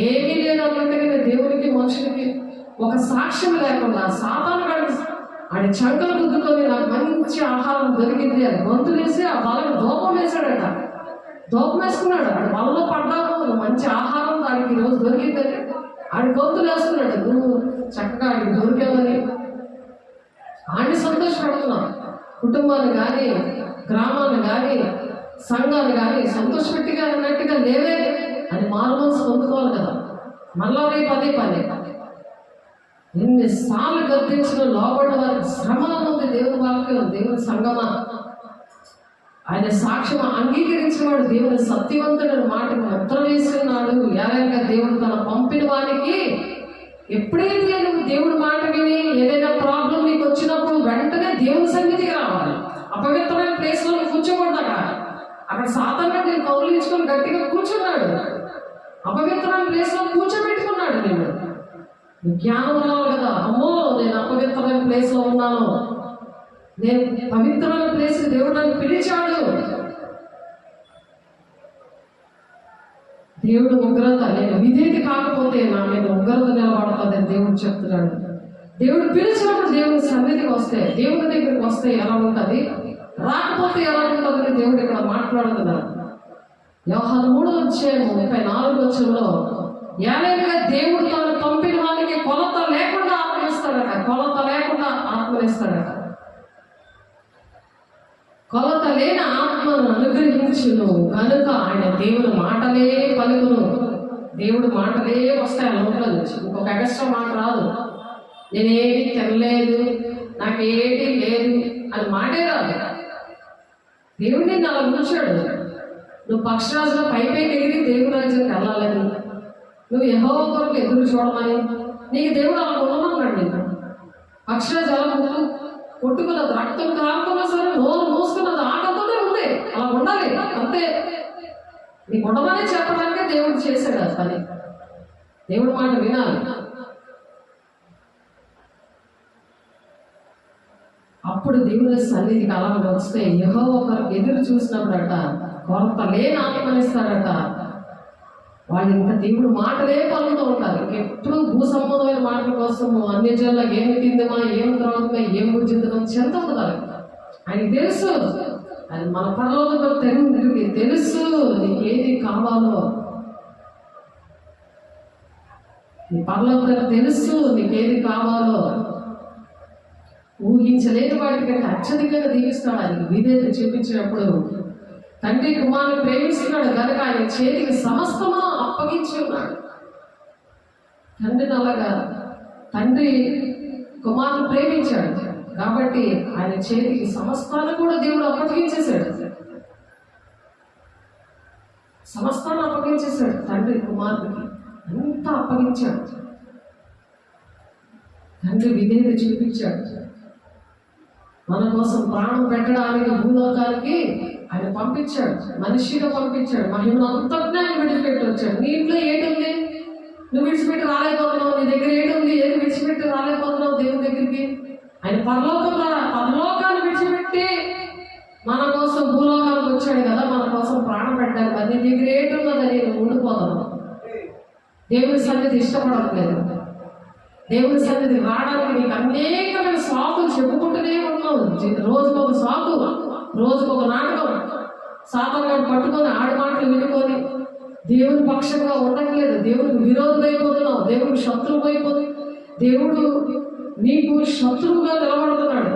ఏమీ లేదు అన్నట్టుగా నేను దేవునికి మనుషులకి ఒక సాక్ష్యం లేకుండా సాతాను ఆడి చంకలు గుద్దుకొని నాకు మంచి ఆహారం దొరికింది అని గొంతు వేసి ఆ బలం దూపం వేసాడట. దూపం వేసుకున్నాడు. ఆడు బలంలో పడ్డావు, మంచి ఆహారం దానికి రోజు దొరికిందని ఆడి గొంతులు వేసుకున్నాడు. నువ్వు చక్కగా ఆడికి దొరికావని ఆడిని సంతోషపెడుతున్నావు. కుటుంబాన్ని కానీ గ్రామాన్ని కానీ సంఘాన్ని కానీ సంతోషపెట్టిగా అన్నట్టుగా లేవే అని మారుమనసు పొందుకోవాలి కదా. మళ్ళా పదే ఎన్నిసార్లు గర్తించిన లోపడ్డ వారికి శ్రమ ఉంది. దేవుని వాక్యం, దేవుని సంగమా ఆయన సాక్ష్యం అంగీకరించిన వాడు దేవుని సత్యవంతుడని మాటకు ముద్ర వేస్తున్నాడు. యాలగా దేవుడు తన పంపిన వారికి ఎప్పుడైతే నువ్వు దేవుడి మాట విని ఏదైనా ప్రాబ్లం నీకు వచ్చినప్పుడు వెంటనే దేవుని సన్నిధికి రావాలి. అపవిత్రమైన ప్లేస్లో నువ్వు కూర్చోకూడదట. అక్కడ సాధారణంగా నేను కౌలించుకొని గట్టిగా కూర్చున్నాడు. అపవిత్రమైన ప్లేస్లో కూర్చోబెట్టుకున్నాడు. నేను జ్ఞానం రావాలి కదా. అమ్మో నేను అపవిత్రమైన ప్లేస్లో ఉన్నాను, నేను పవిత్రమైన ప్లేస్ దేవుడు నన్ను పిలిచాడు. దేవుడు ఉగ్రత, నేను విధేయత కాకపోతే నా మీద ఉగ్రత నిలబడుతుందని దేవుడు చెప్తున్నాడు. దేవుడు పిలిచినప్పుడు దేవుని సన్నిధికి వస్తే, దేవుని దగ్గరికి వస్తే ఎలా ఉంటుంది, రాకపోతే ఎలా ఉంటుందని దేవుడు ఇక్కడ మాట్లాడుతున్నాడు. యోహాను 3:34 యాలైనగా దేవుడు తాను పంపిన వారికి కొలత లేకుండా ఆత్మనిస్తాడట. కొలత లేకుండా ఆత్మనిస్తాడట. కొలత లేని ఆత్మను అనుగ్రహించును కనుక ఆయన దేవుని మాటలే పలుకును. దేవుడు మాటలే వస్తాయి ఆ నోట్ల నుంచి. ఇంకొక ఎక్స్ట్రా మాట రాదు. నేనేది తినలేదు, నాకేది లేదు అని మాటే రాదు. దేవుడిని అలా ఉంచాడు. నువ్వు పక్షరాజులో పైపైకి ఎగిరి దేవుని రాజ్యానికి వెళ్ళాలని, నువ్వు యెహోవా కొరకు ఎదురు చూడమని నీకు దేవుడు అలా ఉండమన్నాడు. నీకు పక్షరాజు ఎలా కొట్టుకున్నది, రక్తం కాకున్నా సరే నోరు మూసుకున్నది ఆటతోనే ఉంది. అలా ఉండాలి అంతే. నీకు ఉండమని చెప్పడానికే దేవుడు చేశాడు ఆ పని. దేవుడి మాట వినాలి. అప్పుడు దేవుని సన్నిధికి అలా వస్తే యెహోవా కొరకు ఎదురు చూసినప్పుడట కొరత లేని ఆత్మనిస్తాడట. వాళ్ళు ఇంకా దేవుడు మాటలే పలుకుతూ ఉంటారు. ఎప్పుడు భూ సంబంధమైన మాటల కోసము అన్ని జన్ల ఏమి తిందమా, ఏం త్రాగుతుందా, ఏం భుజిద్దామని చెంత ఉంటారు. ఆయనకి తెలుసు, అది మన పరలోకంలో తెలుసు నీకేది కావాలో. నీ పరలోకంలో తెలుసు నీకేది కావాలో. ఊహించలేని వాటి కంటే అత్యధికంగా దీవిస్తాడు. ఆయనకి విధేయత చూపించినప్పుడు తండ్రి కుమారుని ప్రేమిస్తున్నాడు కనుక ఆయన చేతికి సమస్తము అప్పగించి ఉన్నాడు. తండ్రిని అలాగా తండ్రి కుమారుని ప్రేమించాడు కాబట్టి ఆయన చేతికి సమస్తాన్ని కూడా దేవుడు అప్పగించేశాడు. సమస్తాన్ని అప్పగించేశాడు తండ్రి కుమారుడికి, అంతా అప్పగించాడు. తండ్రి విధేయత చూపించాడు. మన కోసం ప్రాణం పెట్టడానికి భూలోకానికి ఆయన పంపించాడు, మనిషిగా పంపించాడు. మహిమను అంతటినీ ఆయన విడిచిపెట్టి వచ్చాడు. నీ ఇంట్లో ఏంటుంది? నువ్వు విడిచిపెట్టి రాలేకపోతున్నావు. నీ దగ్గర ఏంటుంది? ఏది విడిచిపెట్టి రాలేకపోతున్నావు దేవుని దగ్గరికి? ఆయన పరలోకాన్ని విడిచిపెట్టి మన కోసం భూలోకానికి వచ్చాడు కదా, మన కోసం ప్రాణం పెట్టాడు కదా. నీ దగ్గర ఏంటున్నదని నేను ఉండిపోతాను. దేవుని సన్నిధి ఇష్టపడట్లేదు. దేవుని సన్నిధి రావడానికి నీకు అనేకమైన సాకులు చెప్పుకుంటూనే ఉన్నావు. రోజుకొక సాకు, రోజుకొక నాటకం. సాతాను పట్టుకొని ఆడి మాటలు వినుకొని దేవుని పక్షంగా ఉండట్లేదు. దేవుడికి విరోధం అయిపోతున్నావు. దేవుడికి శత్రువు అయిపోతుంది. దేవుడు నీకు శత్రువుగా నిలబడుతున్నాడు.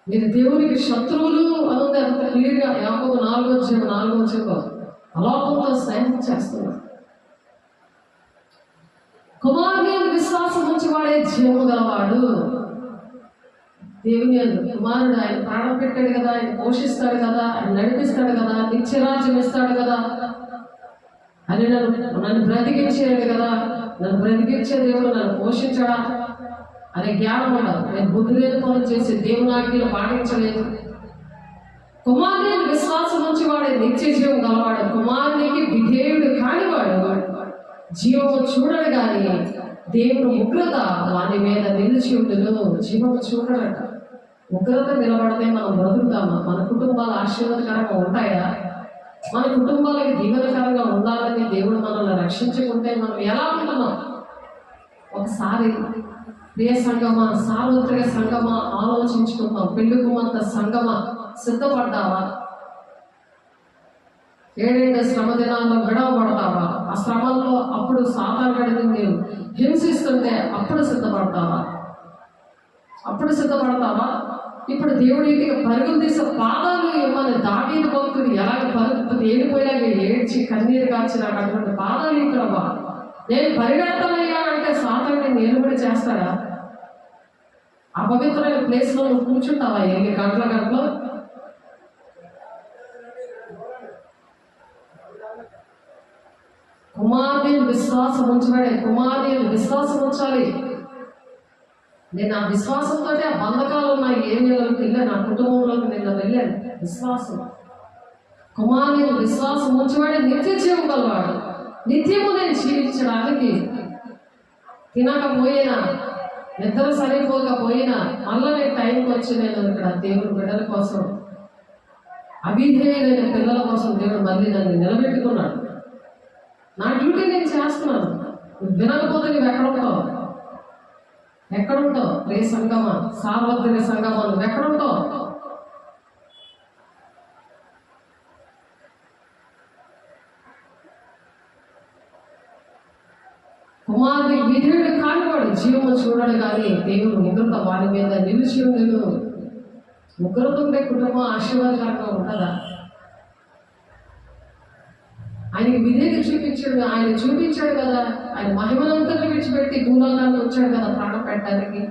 మీరు దేవునికి శత్రువులు అనేది అంత క్లియర్గా యాకోబు 4:4 అలోకంతో స్నేహం చేస్తున్నాడు. కుమారుని విశ్వాసం ఉంచి వాడే జీవము గలవాడు. దేవుని కుమారుడు ఆయన ప్రాణం పెట్టాడు కదా, ఆయన పోషిస్తాడు కదా, ఆయన నడిపిస్తాడు కదా, నిత్యరాజ్యం ఇస్తాడు కదా, అని నన్ను బ్రతికించాడు కదా, నన్ను బ్రతికించే దేవుడు నన్ను పోషించాడా అనే జ్ఞానం ఉండదు. నేను బుద్ధి లేని పనులు చేసి దేవుని ఆజ్ఞలు పాటించలేదు. కుమారుని విశ్వాసం ఉంచి వాడే నిత్య జీవం గలవాడు. కుమారునికి విధేయుడు కానివాడు జీవము చూడడు కానీ దేవుడు ఉగ్రత వాని మీద నిలిచి ఉండును. జీవము చూడడట. ఉగ్రత నిలబడితే మనం బ్రతుకుతామా? మన కుటుంబాలు ఆశీర్వాదకరంగా ఉంటాయా? మన కుటుంబాలకి దీవెనకరంగా ఉండాలని దేవుడు మనల్ని రక్షించుకుంటే మనం ఎలా ఉంటున్నాం? ఒకసారి ప్రియ సంగమా, సార్వత్రిక సంగమా ఆలోచించుకుంటాం. పెళ్లి కుమార్తె సంగమా సిద్ధపడ్డావా? 7 శ్రమ దినాల్లో విడవబడతావా? ఆ శ్రమంలో అప్పుడు సాతానుడిని నేను హింసిస్తుంటే అప్పుడు సిద్ధపడతావా? ఇప్పుడు దేవుడి పరుగులు తీసే పాదాలు ఇవ్వాలి. దావీదు భక్తుడు ఎలాగ పరుగు తేలిపోయాక ఏడ్చి కన్నీరు కాచి నాకు అటువంటి పాదాలు ఇక్కడవా, నేను పరిగెడతానయ్యా అంటే సాతానుడిని నిలబడి చేస్తాడా? అపవిత్రమైన ప్లేస్లో నువ్వు కూర్చుంటావా 8 గంటల? కుమారుని విశ్వాసం ఉంచబడే కుమారుని విశ్వాసం ఉంచాలి. నేను ఆ విశ్వాసంతో ఆ బంధకాలు ఉన్న ఏరియాలోకి వెళ్ళాను, నా కుటుంబంలోకి నిన్న వెళ్ళాను. విశ్వాసం, కుమారుని విశ్వాసం ఉంచబడే నిత్య జీవం గలవాడు. నిత్యము నేను జీవించడానికి తినకపోయినా, నిద్ర సరిపోకపోయినా మళ్ళీ నేను టైంకి వచ్చి నేను ఇక్కడ దేవుని బిడ్డల కోసం, అవిధేయులైన పిల్లల కోసం దేవుడు మళ్ళీ నన్ను నిలబెట్టుకున్నాడు. నా డ్యూటీ నేను చేస్తున్నాను. నువ్వు వినకపోతే నువ్వు ఎక్కడుంటావు? రే సంగమా, సార్వత్రిక సంగమా, నువ్వు ఎక్కడుంటావు? కుమారుని విధేయుడు కానివాడు జీవము చూడడు కానీ దేవుడు ఉగ్రత వారి మీద నిలిచి ఉండేను. ఉగ్రత ఉండే కుటుంబం ఆశీర్వాదకరంగా ఉంటుందా? ఆయనకి విధేయత చూపించాడు. ఆయన చూపించాడు కదా, ఆయన మహిమనంతని విడిచిపెట్టి భూలోకాన్ని వచ్చాడు కదా ప్రాణం పెట్టడానికి.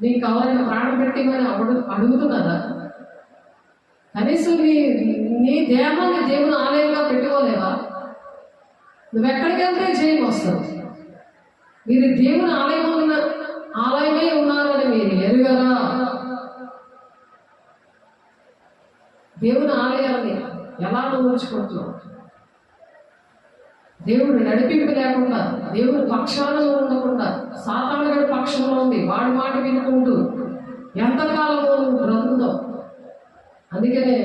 నీకు ఎవరైనా ప్రాణం పెట్టి మరి అడుగుతున్నదా? కనీసం నీ దేహాన్ని దేవుని ఆలయంగా పెట్టుకోలేవా? నువ్వెక్కడికి వెళ్తే జయం వస్తుంది. మీరు దేవుని ఆలయమే ఉన్నారు అని మీరు ఎరుగరా? దేవుని ఆలయాన్ని ఎలా ఉంచుకుంటున్నావు? దేవుడు నడిపింపు లేకుండా, దేవుని పక్షాన ఉండకుండా, సాతానుడి పక్షంలో ఉంది వాడి మాట వినుకుంటూ ఎంతకాలంలో నువ్వు బ్రతుకుతావు? అందుకనే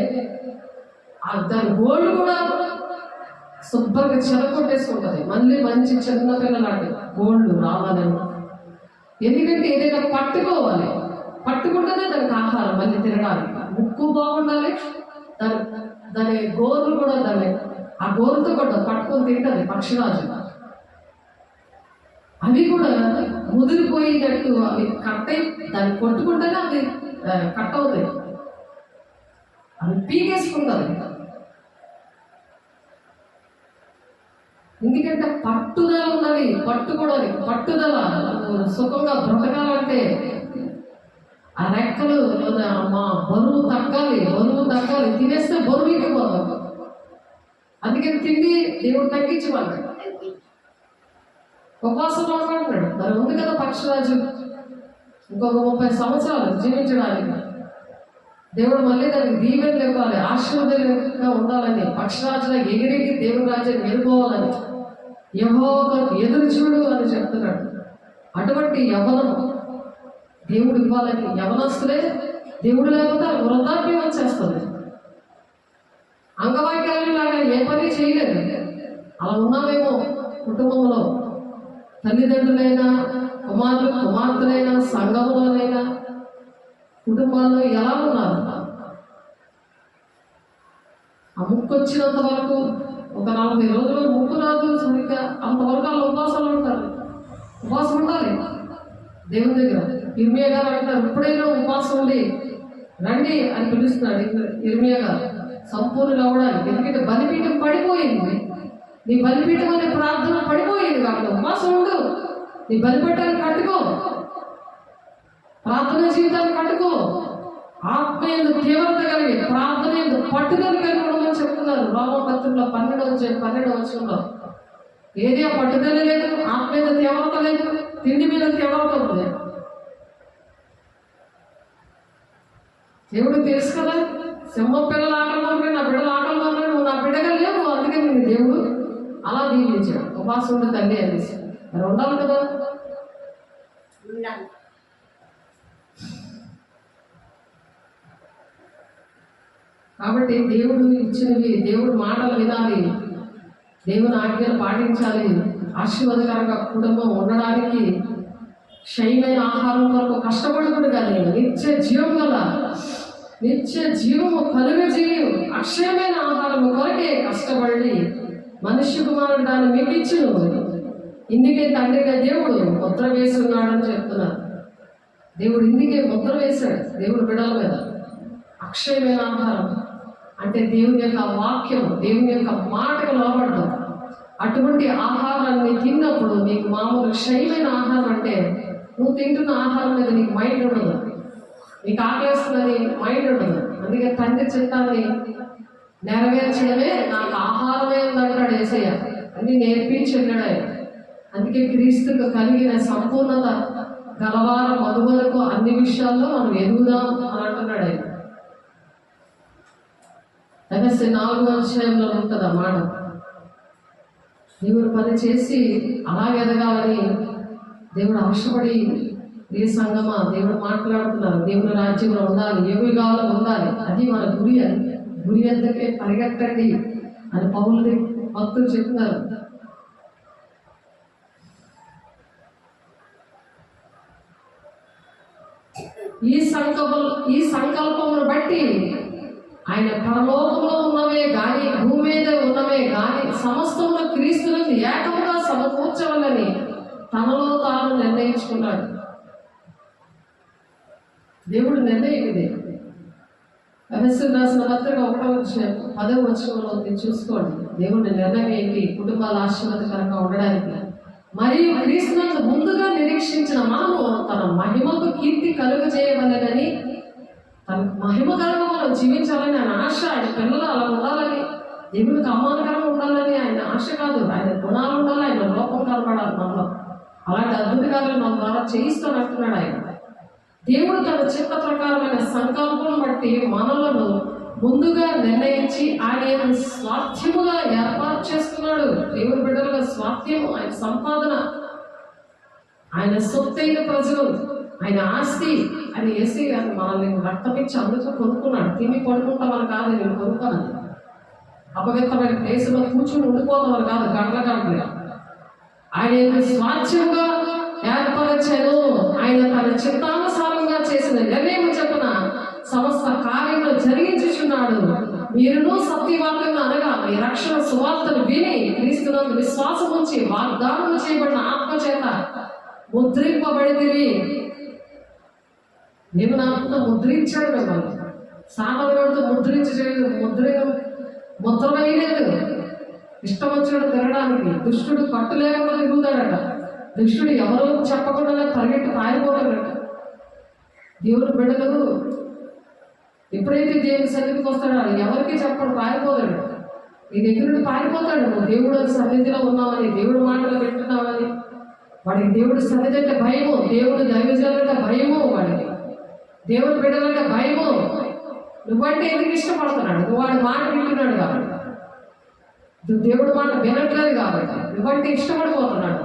దాని గోల్డ్ కూడా శుభ్రంగా చెరకొట్టేసుకుంటుంది. మళ్ళీ మంచి చిన్నపిల్లలాంటి గోల్డ్ రావాలని. ఎందుకంటే ఏదైనా పట్టుకోవాలి, పట్టుకుంటేనే దానికి ఆహారం మళ్ళీ తినడానికి. ముక్కు బాగుండాలి, దాని గోర్లు కూడా ఆ గోరుతో కూడా పట్టుకొని తింటుంది పక్షిరాజు. అవి కూడా ముదిరిపోయినట్టు అవి కట్టయి దాన్ని కొట్టుకుంటేనే అవి కట్ అవుతాయి, అవి పీకేసుకుంటుంది. ఎందుకంటే పట్టుదల ఉన్నది, పట్టుకోవడానికి పట్టుదల. సుఖంగా బ్రతకాలంటే ఆ రెక్కలు మా బరువు తగ్గాలి, తినేస్తే బరువు ఎక్కిపోతాం. అందుకని తిండి దేవుడు తగ్గించమన్నాడు, ఉపవాసం అంటున్నాడు. మరి ఉంది కదా పక్షిరాజు ఇంకొక 30 సంవత్సరాలు జీవించడానికి. దేవుడు మళ్ళీ దానికి దీవెనలు ఇవ్వాలి, ఆశీర్వాదంగా ఉండాలని, పక్షిరాజులా ఎగిరెగి దేవుడి రాజ్యాన్ని వెళ్ళిపోవాలని, యెహోవా ఎదురు చూడు అని చెప్తున్నాడు. అటువంటి యవ్వనం దేవుడు ఇవ్వాలని. యవనస్తులే దేవుడు లేకపోతే వృద్ధాప్యం వచ్చేస్తుంది. అంగవైకల్యం లాగా ఏ పని చేయలేదు. అలా ఉన్నామేమో కుటుంబంలో, తల్లిదండ్రులైనా, కుమార్తెలైనా, సంఘంలోనైనా, కుటుంబాల్లో ఎలా ఉన్నారు? ఆ ముక్కు వచ్చినంత వరకు ఒక 40 రోజులు ముక్కు రాదు సరిగ్గా, అంతవరకు వాళ్ళు ఉపవాసాలు ఉంటారు. ఉపవాసం ఉండాలి దేవుని దగ్గర. ఇర్మియా గారు అంటారు, ఎప్పుడైనా ఉపవాసం ఉండి రండి అని పిలుస్తున్నాడు ఇర్మియా గారు, సంపూర్ణులు అవ్వడానికి. ఎందుకంటే బలిపీఠం పడిపోయింది, నీ బలిపీఠం అనే ప్రార్థన పడిపోయింది కాబట్టి ఉపవాసం ఉండు. నీ బలిపీఠాన్ని కట్టుకో, ప్రార్థన జీవితాన్ని కట్టుకో, ఆత్మీయందు తీవ్రత కలిగి, ప్రార్థన ఎందు పట్టుదల కలిగి ఉండమని చెప్తున్నారు రోమపత్రికలో 12వ ఏది ఆ పట్టుదల లేదు, ఆత్మ మీద తీవ్రత లేదు, తిండి మీద తీవ్రత ఉంది. దేవుడు తెలుసు కదా, సింహం పిల్లలు ఆకలిగా ఉంటే నా బిడ్డలు ఆకలిగా ఉన్నాయి, నువ్వు నా బిడ్డగా లేవు, అందుకే నేను దేవుడు అలా దీవించాడు. ఉపవాసం ఉండే తల్లి అనేసి మరి ఉండాలి కదా. కాబట్టి దేవుడు ఇచ్చినవి, దేవుడు మాటలు వినాలి, దేవుని ఆజ్ఞలు పాటించాలి. ఆశీర్వాదకరంగా కుటుంబం ఉండడానికి క్షయమైన ఆహారం కొరకు కష్టపడుకుడు కానీ నిత్య జీవము కలుగజేయు అక్షయమైన ఆహారము కొరకే కష్టపడి మనుష్య కుమారుడు దాన్ని మీకు ఇచ్చును. ఇందుకే తండ్రిగా దేవుడు ముద్ర వేసి ఉన్నాడని చెప్తున్నారు. దేవుడు ఇందుకే ముద్ర వేశాడు దేవుడు బిడ్డల మీద. అక్షయమైన ఆహారం అంటే దేవుని యొక్క వాక్యం, దేవుని యొక్క మాటకు లోబడడం. అటువంటి ఆహారాన్ని తిన్నప్పుడు నీకు మామూలు క్షయమైన ఆహారం అంటే నువ్వు తింటున్న ఆహారం మీద నీకు మైండ్ ఉండదు, నీకు ఆకలిస్తుందని మైండ్ ఉండదు. అందుకే తండ్రి చిత్తాన్ని నెరవేర్చడమే నాకు ఆహారమే ఉందంటాడు యేసయ్య. అన్ని నేర్పించి వెళ్ళాడు ఆయన. అందుకే క్రీస్తుకు కలిగిన సంపూర్ణత గలవార మనుగడకు అన్ని విషయాల్లో మనం ఎదుగుదాం అని అంటున్నాడు ఆయన. ఎఫెసీ 4వ ఉంటుంది ఆ మాట. దేవుడు పని చేసి అలా ఎదగాలని దేవుడు ఆశపడి, ఏ సంగమా దేవుడు మాట్లాడుతున్నారు, దేవుని రాజ్యంలో ఉండాలి, యుగాలు ఉండాలి, అది మన గురి. అని గురి అంతకే పరిగెట్టండి అని పౌలు భక్తులు చెప్తున్నారు. ఈ సంకల్పమును బట్టి ఆయన పరలోకంలో ఉన్నవే గాని, భూమి మీద ఉన్నవే గాని సమస్తమును క్రీస్తులను ఏకముగా సమకూర్చవాలని తనలో తాను నిర్ణయించుకున్నాడు. దేవుడు నిర్ణయికుదే. ఎఫెసీయులకు రాసిన పత్రిక 1వ చూసుకోండి. దేవుడి నిర్ణయం ఏంటి? కుటుంబాల ఆశీర్వాదకరంగా ఉండడానికి. మరియు క్రీస్తునందు ముందుగా నిరీక్షించిన మనము తన మహిమకు కీర్తి కలుగజేయవలెనని, తన మహిమ కలుగు మనం జీవించాలని ఆయన ఆశ. ఆయన పిల్లలు అలా ఉండాలని, దేవునికి అవమానకరంగా ఉండాలని ఆయన ఆశ కాదు. ఆయన గుణాలు ఉండాలి, ఆయన లోపం కనపడాలి మనలో. అలాంటి అద్భుత కార్యాలు మన ద్వారా చేయిస్తానంటున్నాడు ఆయన. దేవుడు తన చిత్త ప్రకారమైన సంకల్పం బట్టి మనలను ముందుగా నిర్ణయించి ఆయన స్వాస్థ్యముగా ఏర్పాటు చేసుకున్నాడు. దేవుని బిడ్డలుగా స్వాస్థ్యము, ఆయన సంపాదన, ఆయన సొత్తైన ప్రజలు, ఆయన ఆస్తి అని వేసి మనల్ని రక్తమిచ్చి అందుకు కొనుక్కున్నాడు. తిని పడుకుంటామని కాదు, నేను కొనుక్కోను. అపవిత్రమైన ప్లేసులో కూర్చుని ఉండిపోతారు కాదు, గంటల గంటలుగా. ఆయన స్వాచ్ఛంగా ఏర్పరచను. ఆయన తన చిత్తానుసారంగా చేసిన నిర్ణయం చెప్పున సమస్త కార్యములు జరిగించుచున్నాడు. మీరును సత్యవాక్యం అనగా మీ రక్షణ సువార్తను విని క్రీస్తునందు విశ్వాసం ఉంచి వాగ్దానం చేయబడిన ఆత్మ చేత ముద్రింపబడితిరి. నేను నాకు ముద్రించాడు మిమ్మల్ని. సామాన్యుడితో ముద్ర వేయలేదు. ఇష్టం వచ్చాడు తిరగడానికి. దుష్టుడు కట్టు లేకుండా తిరుగుతాడట. దుష్టుడు ఎవరో చెప్పకుండా పరిగెట్టి పారిపోతాడట. దేవుని బిడ్డలు ఎప్పుడైతే దేవుని సన్నిధికి వస్తాడో ఎవరికి చెప్పడు, పారిపోతాడు. నీ దగ్గర నుండి పారిపోతాడు. నువ్వు దేవుడు సన్నిధిలో ఉన్నావని, దేవుడు మాటలు వింటున్నావని. వాడికి దేవుడి సన్నిధి అంటే భయము, దేవుడు దైవజనులంటే భయము, వాడికి దేవుని బిడ్డలంటే భయము. నువ్వంటే ఎందుకు ఇష్టపడుతున్నాడు? నువ్వు వాడి మాట వింటున్నాడు కాబట్టి, నువ్వు దేవుడి మాట వినట్లేదు కాబట్టి, నువ్వంటే ఇష్టపడిపోతున్నాడు.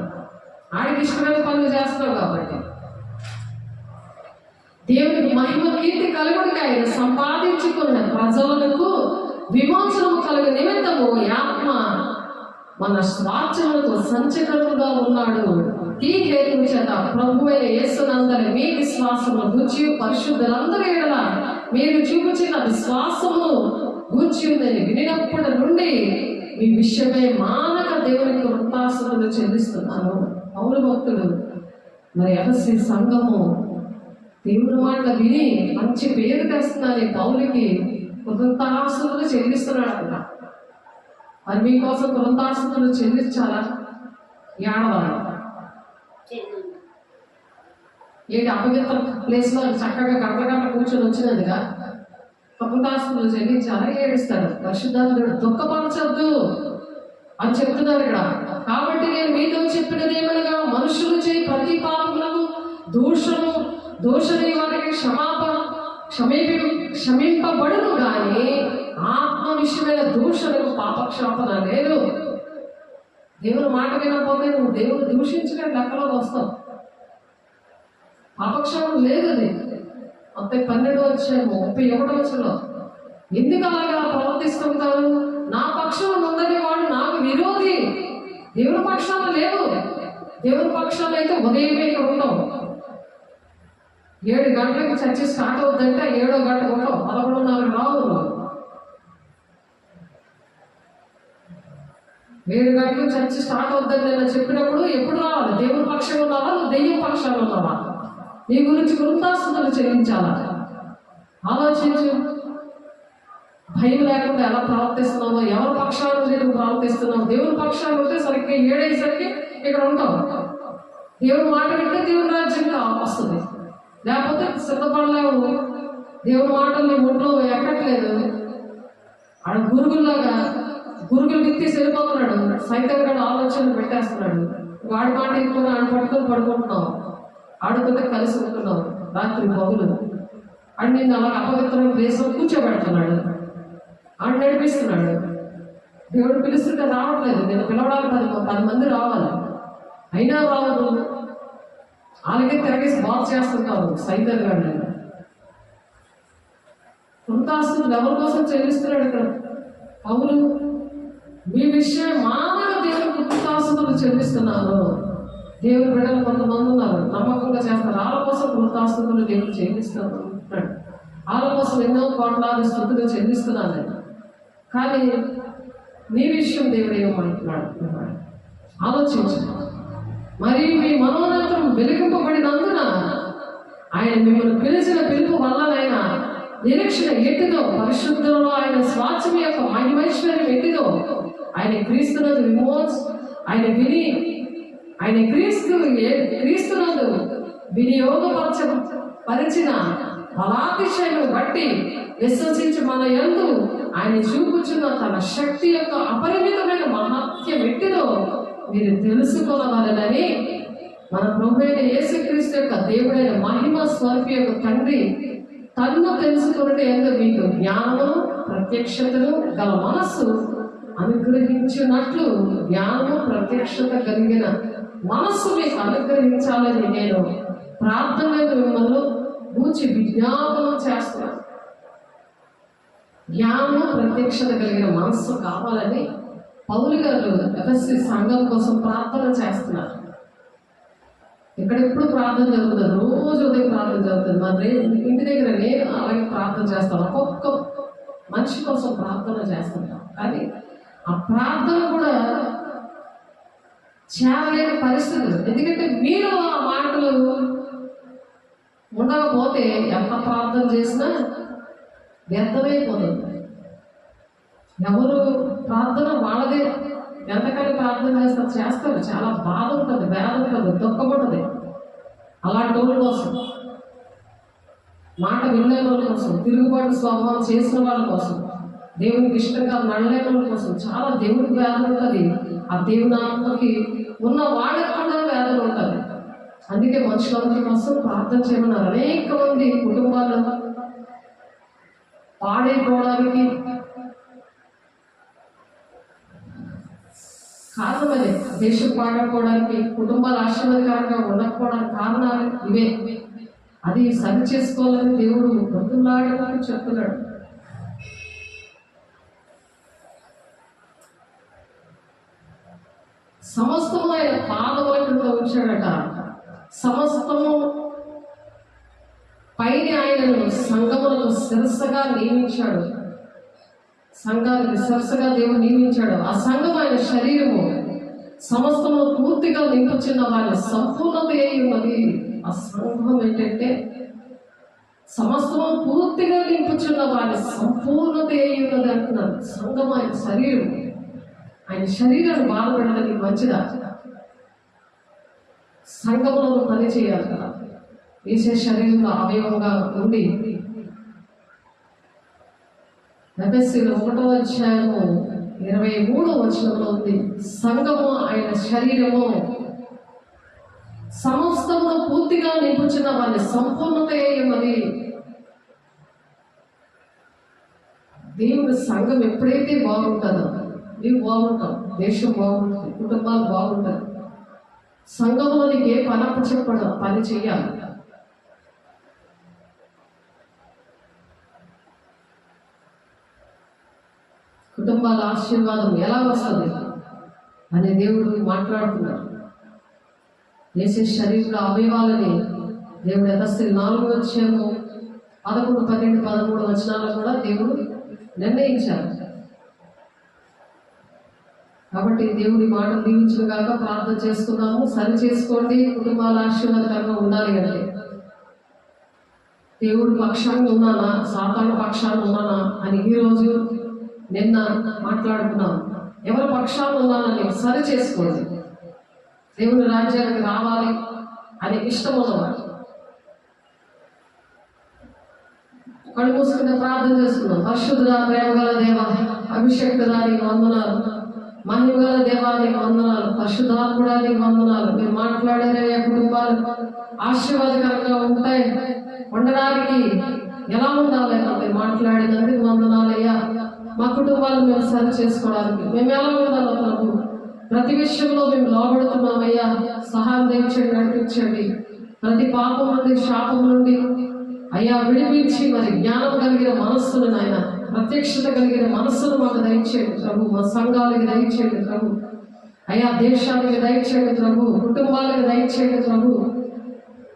ఆడికి ఇష్టమైన పనులు చేస్తున్నావు కాబట్టి. దేవునికి మహిమ కీర్తి కలుగుడికి ఆయన సంపాదించుకున్న ప్రజలకు విమోచనము కలుగు నిమిత్తము ఆత్మ మన స్వార్థములకు సంచకరుడుగా ఉన్నాడు. ఈ హేతువు చేత ప్రభువైన యేసునందరి మీ విశ్వాసము గూర్చి పరిశుద్ధులందరి ఎడల మీరు చూపుచున్న విశ్వాసము గూర్చి ఉందని వినినప్పటి నుండి మీ విషయమై మానక దేవునికి కృతజ్ఞతలు చెల్లిస్తున్నాను. పౌలు భక్తుడు మరి ఎఫెసీ సంఘము దేవుని మాట విని మంచి పేరు తెస్తుందని పౌలుకి కృతజ్ఞతాస్తుతులు చెల్లిస్తున్నాడు అక్కడ. మరి మీకోసం కృతజ్ఞతాస్తుతులు చెల్లించాలా? ఏడవాలి ఏంటి? అపవిత్ర ప్లేస్లో చక్కగా గంటల కూర్చొని వచ్చినందుగా కృతజ్ఞతాస్తుతులు చెల్లించాలా? ఏడుస్తాడు. పరిశుద్ధాత్ముడు దుఃఖపరచొద్దు అని చెప్తున్నారు ఇక్కడ. కాబట్టి నేను మీతో చెప్పినది ఏమనగా, మనుషులు చేయి ప్రతి పాపములకు దోషని వారికి క్షమింపబడును కానీ ఆత్మ విషయమైన దూషణకు పాపక్షాపన లేదు. దేవుని మాట వినకపోతే నువ్వు దేవుని దూషించిన లెక్కలోకి వస్తావు. పాపక్షాపం లేదు. అది 12 వచ్చాము 31 వచ్చంలో ఎందుకు అలాగా ప్రవర్తిస్తుంటారు? నా పక్షం ఉందని వాడు నాకు విరోధి. దేవుని పక్షాన లేదు. దేవుని పక్షాన అయితే ఉదయమే ఇక్కడ ఉంటాం. 7 గంటలకు చర్చ స్టార్ట్ అవుతుందంటే 7వ గంటకు ఉంటాం. 11:30 రావు. 7 గంటలకు చర్చ స్టార్ట్ అవుతుందని నేను చెప్పినప్పుడు ఎప్పుడు రావాలి? దేవుని పక్షంగా ఉన్నావా? నువ్వు దెయ్యం పక్షంగా ఉన్నావా? నీ గురించి కృతజ్ఞతలు చెల్లించాలా? ఆలోచించు. భయం లేకుండా ఎలా ప్రవర్తిస్తున్నావో, ఎవరి పక్షాలు నువ్వు ప్రవర్తిస్తున్నావు. దేవుని పక్షాలు ఉంటే సరిగ్గా 7 అయ్యేసరికి ఇక్కడ ఉంటావు. దేవుని మాట వింటే దేవుని రాజ్యంగా వస్తుంది. లేకపోతే సిద్ధపడలేవు. దేవుని మాటలు నీ ఒంట్లో ఎక్కట్లేదు. ఆడ గురుగులు విత్తి వెళ్ళిపోతున్నాడు. సైతం కూడా ఆలోచన పెట్టేస్తున్నాడు. వాడి మాట ఎక్కువ ఆడ పట్టుకొని పడుకుంటున్నావు. ఆడుతుంటే కలిసి ఉంటున్నావు రాత్రి పగులు. ఆడు నిన్ను అలా అపవిత్రమైన ప్లేస్లో కూర్చోబెడుతున్నాడు. ఆడు నడిపిస్తున్నాడు. దేవుడు పిలుస్తుంటే రావట్లేదు. నేను పిలవడానికి 10 మంది రావాలి, అయినా రావదు. అలాగే తిరగేసి బాగు చేస్తుంటావు సైతం గారు. కృతజ్ఞతలు ఎవరి కోసం చెల్లిస్తున్నాడు ఇక్కడ పౌలు? మీ విషయం మానవ దేవుని కృతజ్ఞతలు చెల్లిస్తున్నాను. దేవుని బిడ్డలు కొంతమంది ఉన్నారు, నమ్మకంగా చేస్తారు. వాళ్ళ కోసం కృతజ్ఞతలు దేవుడు చెల్లిస్తున్నాడు. వాళ్ళ కోసం ఎన్నో కోట్లాది స్థుతులు చెల్లిస్తున్నాను నేను. కానీ నీ విషయం దేవుడు ఏమంటున్నాడు? ఆలోచించు. మరి మీ మనోనేత్రం వెలిగింపబడినందున ఆయన మిమ్మల్ని పిలిచిన పిలుపు వల్లనైనా నిరీక్షణ ఎట్టిదో, పరిశుద్ధంలో ఆయన స్వాస్థ్యం యొక్క మహిమైశ్వర్యం ఎట్టిదో, ఆయన క్రీస్తునందు క్రీస్తునందు వినియోగపరిచిన బలాతిశయం బట్టి విశ్వసించి మన యందు ఆయన చూపుచున్న తన శక్తి యొక్క అపరిమితమైన మహత్యం ఎట్టిదో మీరు తెలుసుకోవాలని మన ప్రభువైన యేసుక్రీస్తు యొక్క దేవుడైన మహిమ స్వరూపి యొక్క తండ్రి తన్ను తెలుసుకున్నట్టు ఎందు మీకు జ్ఞానము ప్రత్యక్షతను గల మనస్సు అనుగ్రహించినట్లు జ్ఞానము ప్రత్యక్షత కలిగిన మనస్సు మీకు అనుగ్రహించాలని నేను ప్రార్థనలో మిమ్మల్ని గూర్చి విజ్ఞాపనం చేస్తున్నాను. జ్ఞానము ప్రత్యక్షత కలిగిన మనస్సు కావాలని పౌలు గారు ఎఫెసీ సంఘం కోసం ప్రార్థన చేస్తున్నారు. ఇక్కడ ఎప్పుడు ప్రార్థన జరుగుతుంది, రోజు ఉదయం ప్రార్థన జరుగుతుంది. మరి ఇంటి దగ్గర నేను అలాగే ప్రార్థన చేస్తాను, ఒక్కొక్క మనిషి కోసం ప్రార్థన చేస్తుంటాం. కానీ ఆ ప్రార్థన కూడా చేరలేని పరిస్థితులు. ఎందుకంటే మీరు ఆ మాటలు ఉండకపోతే ఎంత ప్రార్థన చేసినా వ్యర్థమైపోతుంది. ఎవరు ప్రార్థన వాళ్ళదే ఎంతకని ప్రార్థన చేస్తారు. చాలా బాధ ఉంటుంది, వేద ఉంటుంది, దుఃఖం ఉంటుంది. అలాంటి వాళ్ళ కోసం, మాట వినలేని వాళ్ళ కోసం, తిరుగుబాటు స్వభావం చేసిన వాళ్ళ కోసం, దేవునికి ఇష్టంగా నడలేని వాళ్ళ కోసం చాలా దేవుడికి వేదన ఉంటుంది. ఆ దేవుని ఆత్మకి ఉన్న వాళ్ళకి కూడా వేదన ఉంటుంది. అందుకే మనుషులందరి కోసం ప్రార్థన చేయమన్నారు. అనేక మంది కుటుంబాలు పాడైపోవడానికి కారణం అదే. దేశం పాడైపోవడానికి, కుటుంబాలు ఆశీర్వాదకరంగా ఉండకపోవడానికి కారణాలు ఇవే. అది సరి చేసుకోవాలని దేవుడు బ్రతులాడడానికి చెప్తున్నాడు. సమస్తము ఆయన పాదముల కింద ఉంచాడట. సమస్తము పైన ఆయనను సంఘములకు శిరస్సుగా నియమించాడు. సంఘానికి శిరస్సుగా దేవుడు నియమించాడు. ఆ సంఘం ఆయన శరీరము. సమస్తము పూర్తిగా నింపుచున్న వారి సంపూర్ణత అయి ఉన్నది. ఆ సంఘం ఏంటంటే సమస్తము పూర్తిగా నింపుచున్న వారి సంపూర్ణత అయి ఉన్నది అంటున్నారు. సంఘం ఆయన శరీరం. ఆయన శరీరాన్ని బాధపడడానికి మంచిదా? సంఘంలో పని చేయాలి కదా. వేసే శరీరంలో అవయవంగా ఉండి ఎఫెసీయులు 1:23 ఉంది, సంఘము ఆయన శరీరము సమస్తము పూర్తిగా నింపుచున్న వారి సంపూర్ణత ఏమది. దేవుని సంఘం ఎప్పుడైతే బాగుంటుందో నీవు బాగుంటావు, దేశం బాగుంటుంది, కుటుంబాలు బాగుంటుంది. సంఘంలో నీకు ఏ పనప్పు చెప్పడం పని చెయ్యాలి. కుటుంబాల ఆశీర్వాదం ఎలా వస్తుంది అని దేవుడు మాట్లాడుతున్నాడు. వేసే శరీరంలో అవయవాలని దేవుడు ఎఫెసీయులు 4:11, 12, 13 కూడా దేవుడు నిర్ణయించారు. కాబట్టి దేవుడి మాటలు దీవించుగాక ప్రార్థన చేసుకున్నాము. సరి చేసుకోండి. కుటుంబాల ఆశీర్వాదకరంగా ఉండాలి అంటే దేవుడి పక్షాన్ని ఉన్నానా, సాతాను పక్షాన్ని ఉన్నానా అని ఈరోజు నిన్న మాట్లాడుకున్నాం. ఎవరి పక్షాన్ని ఉన్నానని సరి చేసుకోండి. దేవుని రాజ్యానికి రావాలి అని ఇష్టం ఉన్నవాడు కళ్ళు మూసుకుని ప్రార్థన చేసుకున్నాం. పరిశుద్ధుడా, ప్రేమగల దేవ, అభిషేక్తుడానికి వందనాలు, మహిమగల దేవానికి వందనాలు, పరిశుద్ధాత్ముడానికి వందనాలు. మీరు మాట్లాడే కుటుంబాలు ఆశీర్వాదకరంగా ఉంటాయి. ఉండడానికి ఎలా ఉండాలి మీరు మాట్లాడినందుకు వందనాలయ్యా. మా కుటుంబాలు మేము సరి చేసుకోవడానికి మేము ఎలా ఉండాలో ప్రభు ప్రతి విషయంలో మేము లోబడుతున్నామయ్యా. సహాయం దయచేయండి, నడిపించండి. ప్రతి పాపం నుండి, శాపం నుండి అయ్యా విడిపించి మరి జ్ఞానం కలిగిన మనస్సును, నాయన ప్రత్యక్షత కలిగిన మనస్సును మాకు దయచేయండి ప్రభు. మా సంఘాలకి దయచేయండి ప్రభు. అయ్యా దేశానికి దయచేయండి ప్రభు. కుటుంబాలకు దయచేయండి ప్రభు.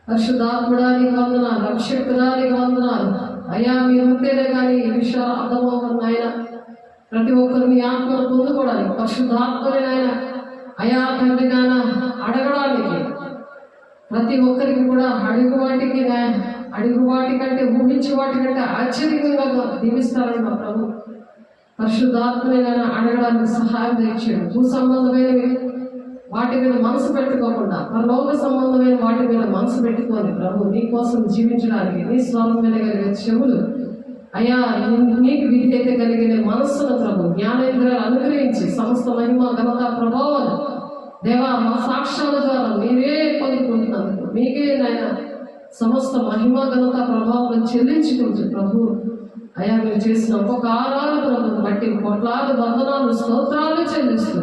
పరిశుద్ధాత్ముడానికి వందనాలు, అభిషేకుడానికి వందనాలు. అయ్యా మీరు ఉంటేనే కానీ ఈ విషయాలు అర్థమవుతుంది ఆయన. ప్రతి ఒక్కరు మీ ఆత్మను పొందుకోవడానికి పరిశుద్ధాత్మని ఆయన అయా తండ్రి నాయన అడగడానికి ప్రతి ఒక్కరికి కూడా అడుగు వాటి కంటే ఊహించే వాటి కంటే ఆశ్చర్యంగా దీవిస్తారని మా ప్రభు. పరిశుద్ధాత్మని అడగడానికి సహాయం తెచ్చాడు. భూ సంబంధమైనవి వాటి మీద మనసు పెట్టుకోకుండా పరలోక సంబంధమైన వాటి మీద మనసు పెట్టుకొని ప్రభు నీ కోసం జీవించడానికి నీ స్వరం మీద కలిగే చెవులు అయ్యా నీకు విధేయత కలిగిన మనస్సును ప్రభు జ్ఞానేంద్రాలు అనుగ్రహించి సమస్త మహిమ ఘనత ప్రభావాలు దేవా మా సాక్ష్యాల ద్వారా మీరే పొందుకుంటున్నందుకు మీకే నాయన సమస్త మహిమ ఘనత ప్రభావం చెల్లించుకుంటూ ప్రభు అయ్యా మీరు చేసిన ఒక్కొక్క ఆరాధనను బట్టి కోట్లాది వందనాలు స్తోత్రాలు చెల్లిస్తూ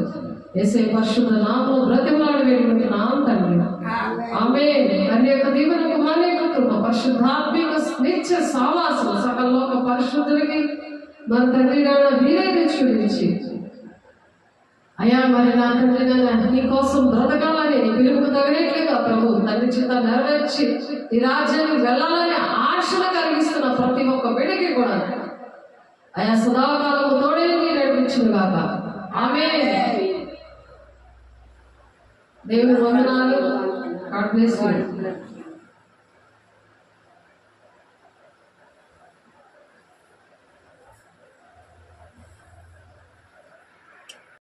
యేసయ్య పరిశుద్ధ నామములో బ్రతిమలాడి వేడుకుంటున్నాం తండ్రి. ఆమేన్. తండ్రి యొక్క దీవెనకు మళ్ళీ కృప పరిశుద్ధాత్మిక నిత్య సావాసం సకల లోక పరిశుద్ధులకి మన తండ్రి నాన్న వీరైతే చూపించి, అయ్యా మరి నా తండ్రి నాన్న నీ కోసం బ్రతకాలని నీ పిలుపుకు తగినట్లుగా ప్రభు తండ్రి చేత నెరవేర్చి ఈ రాజ్యానికి వెళ్ళాలని ఆశను కలిగిస్తున్న ప్రతి ఒక్క బిడ్డకి కూడా అయా సదాకాలము తోడే నడిపించింది కాక. ఆమేన్. దేవుని వందనాలు. God bless you.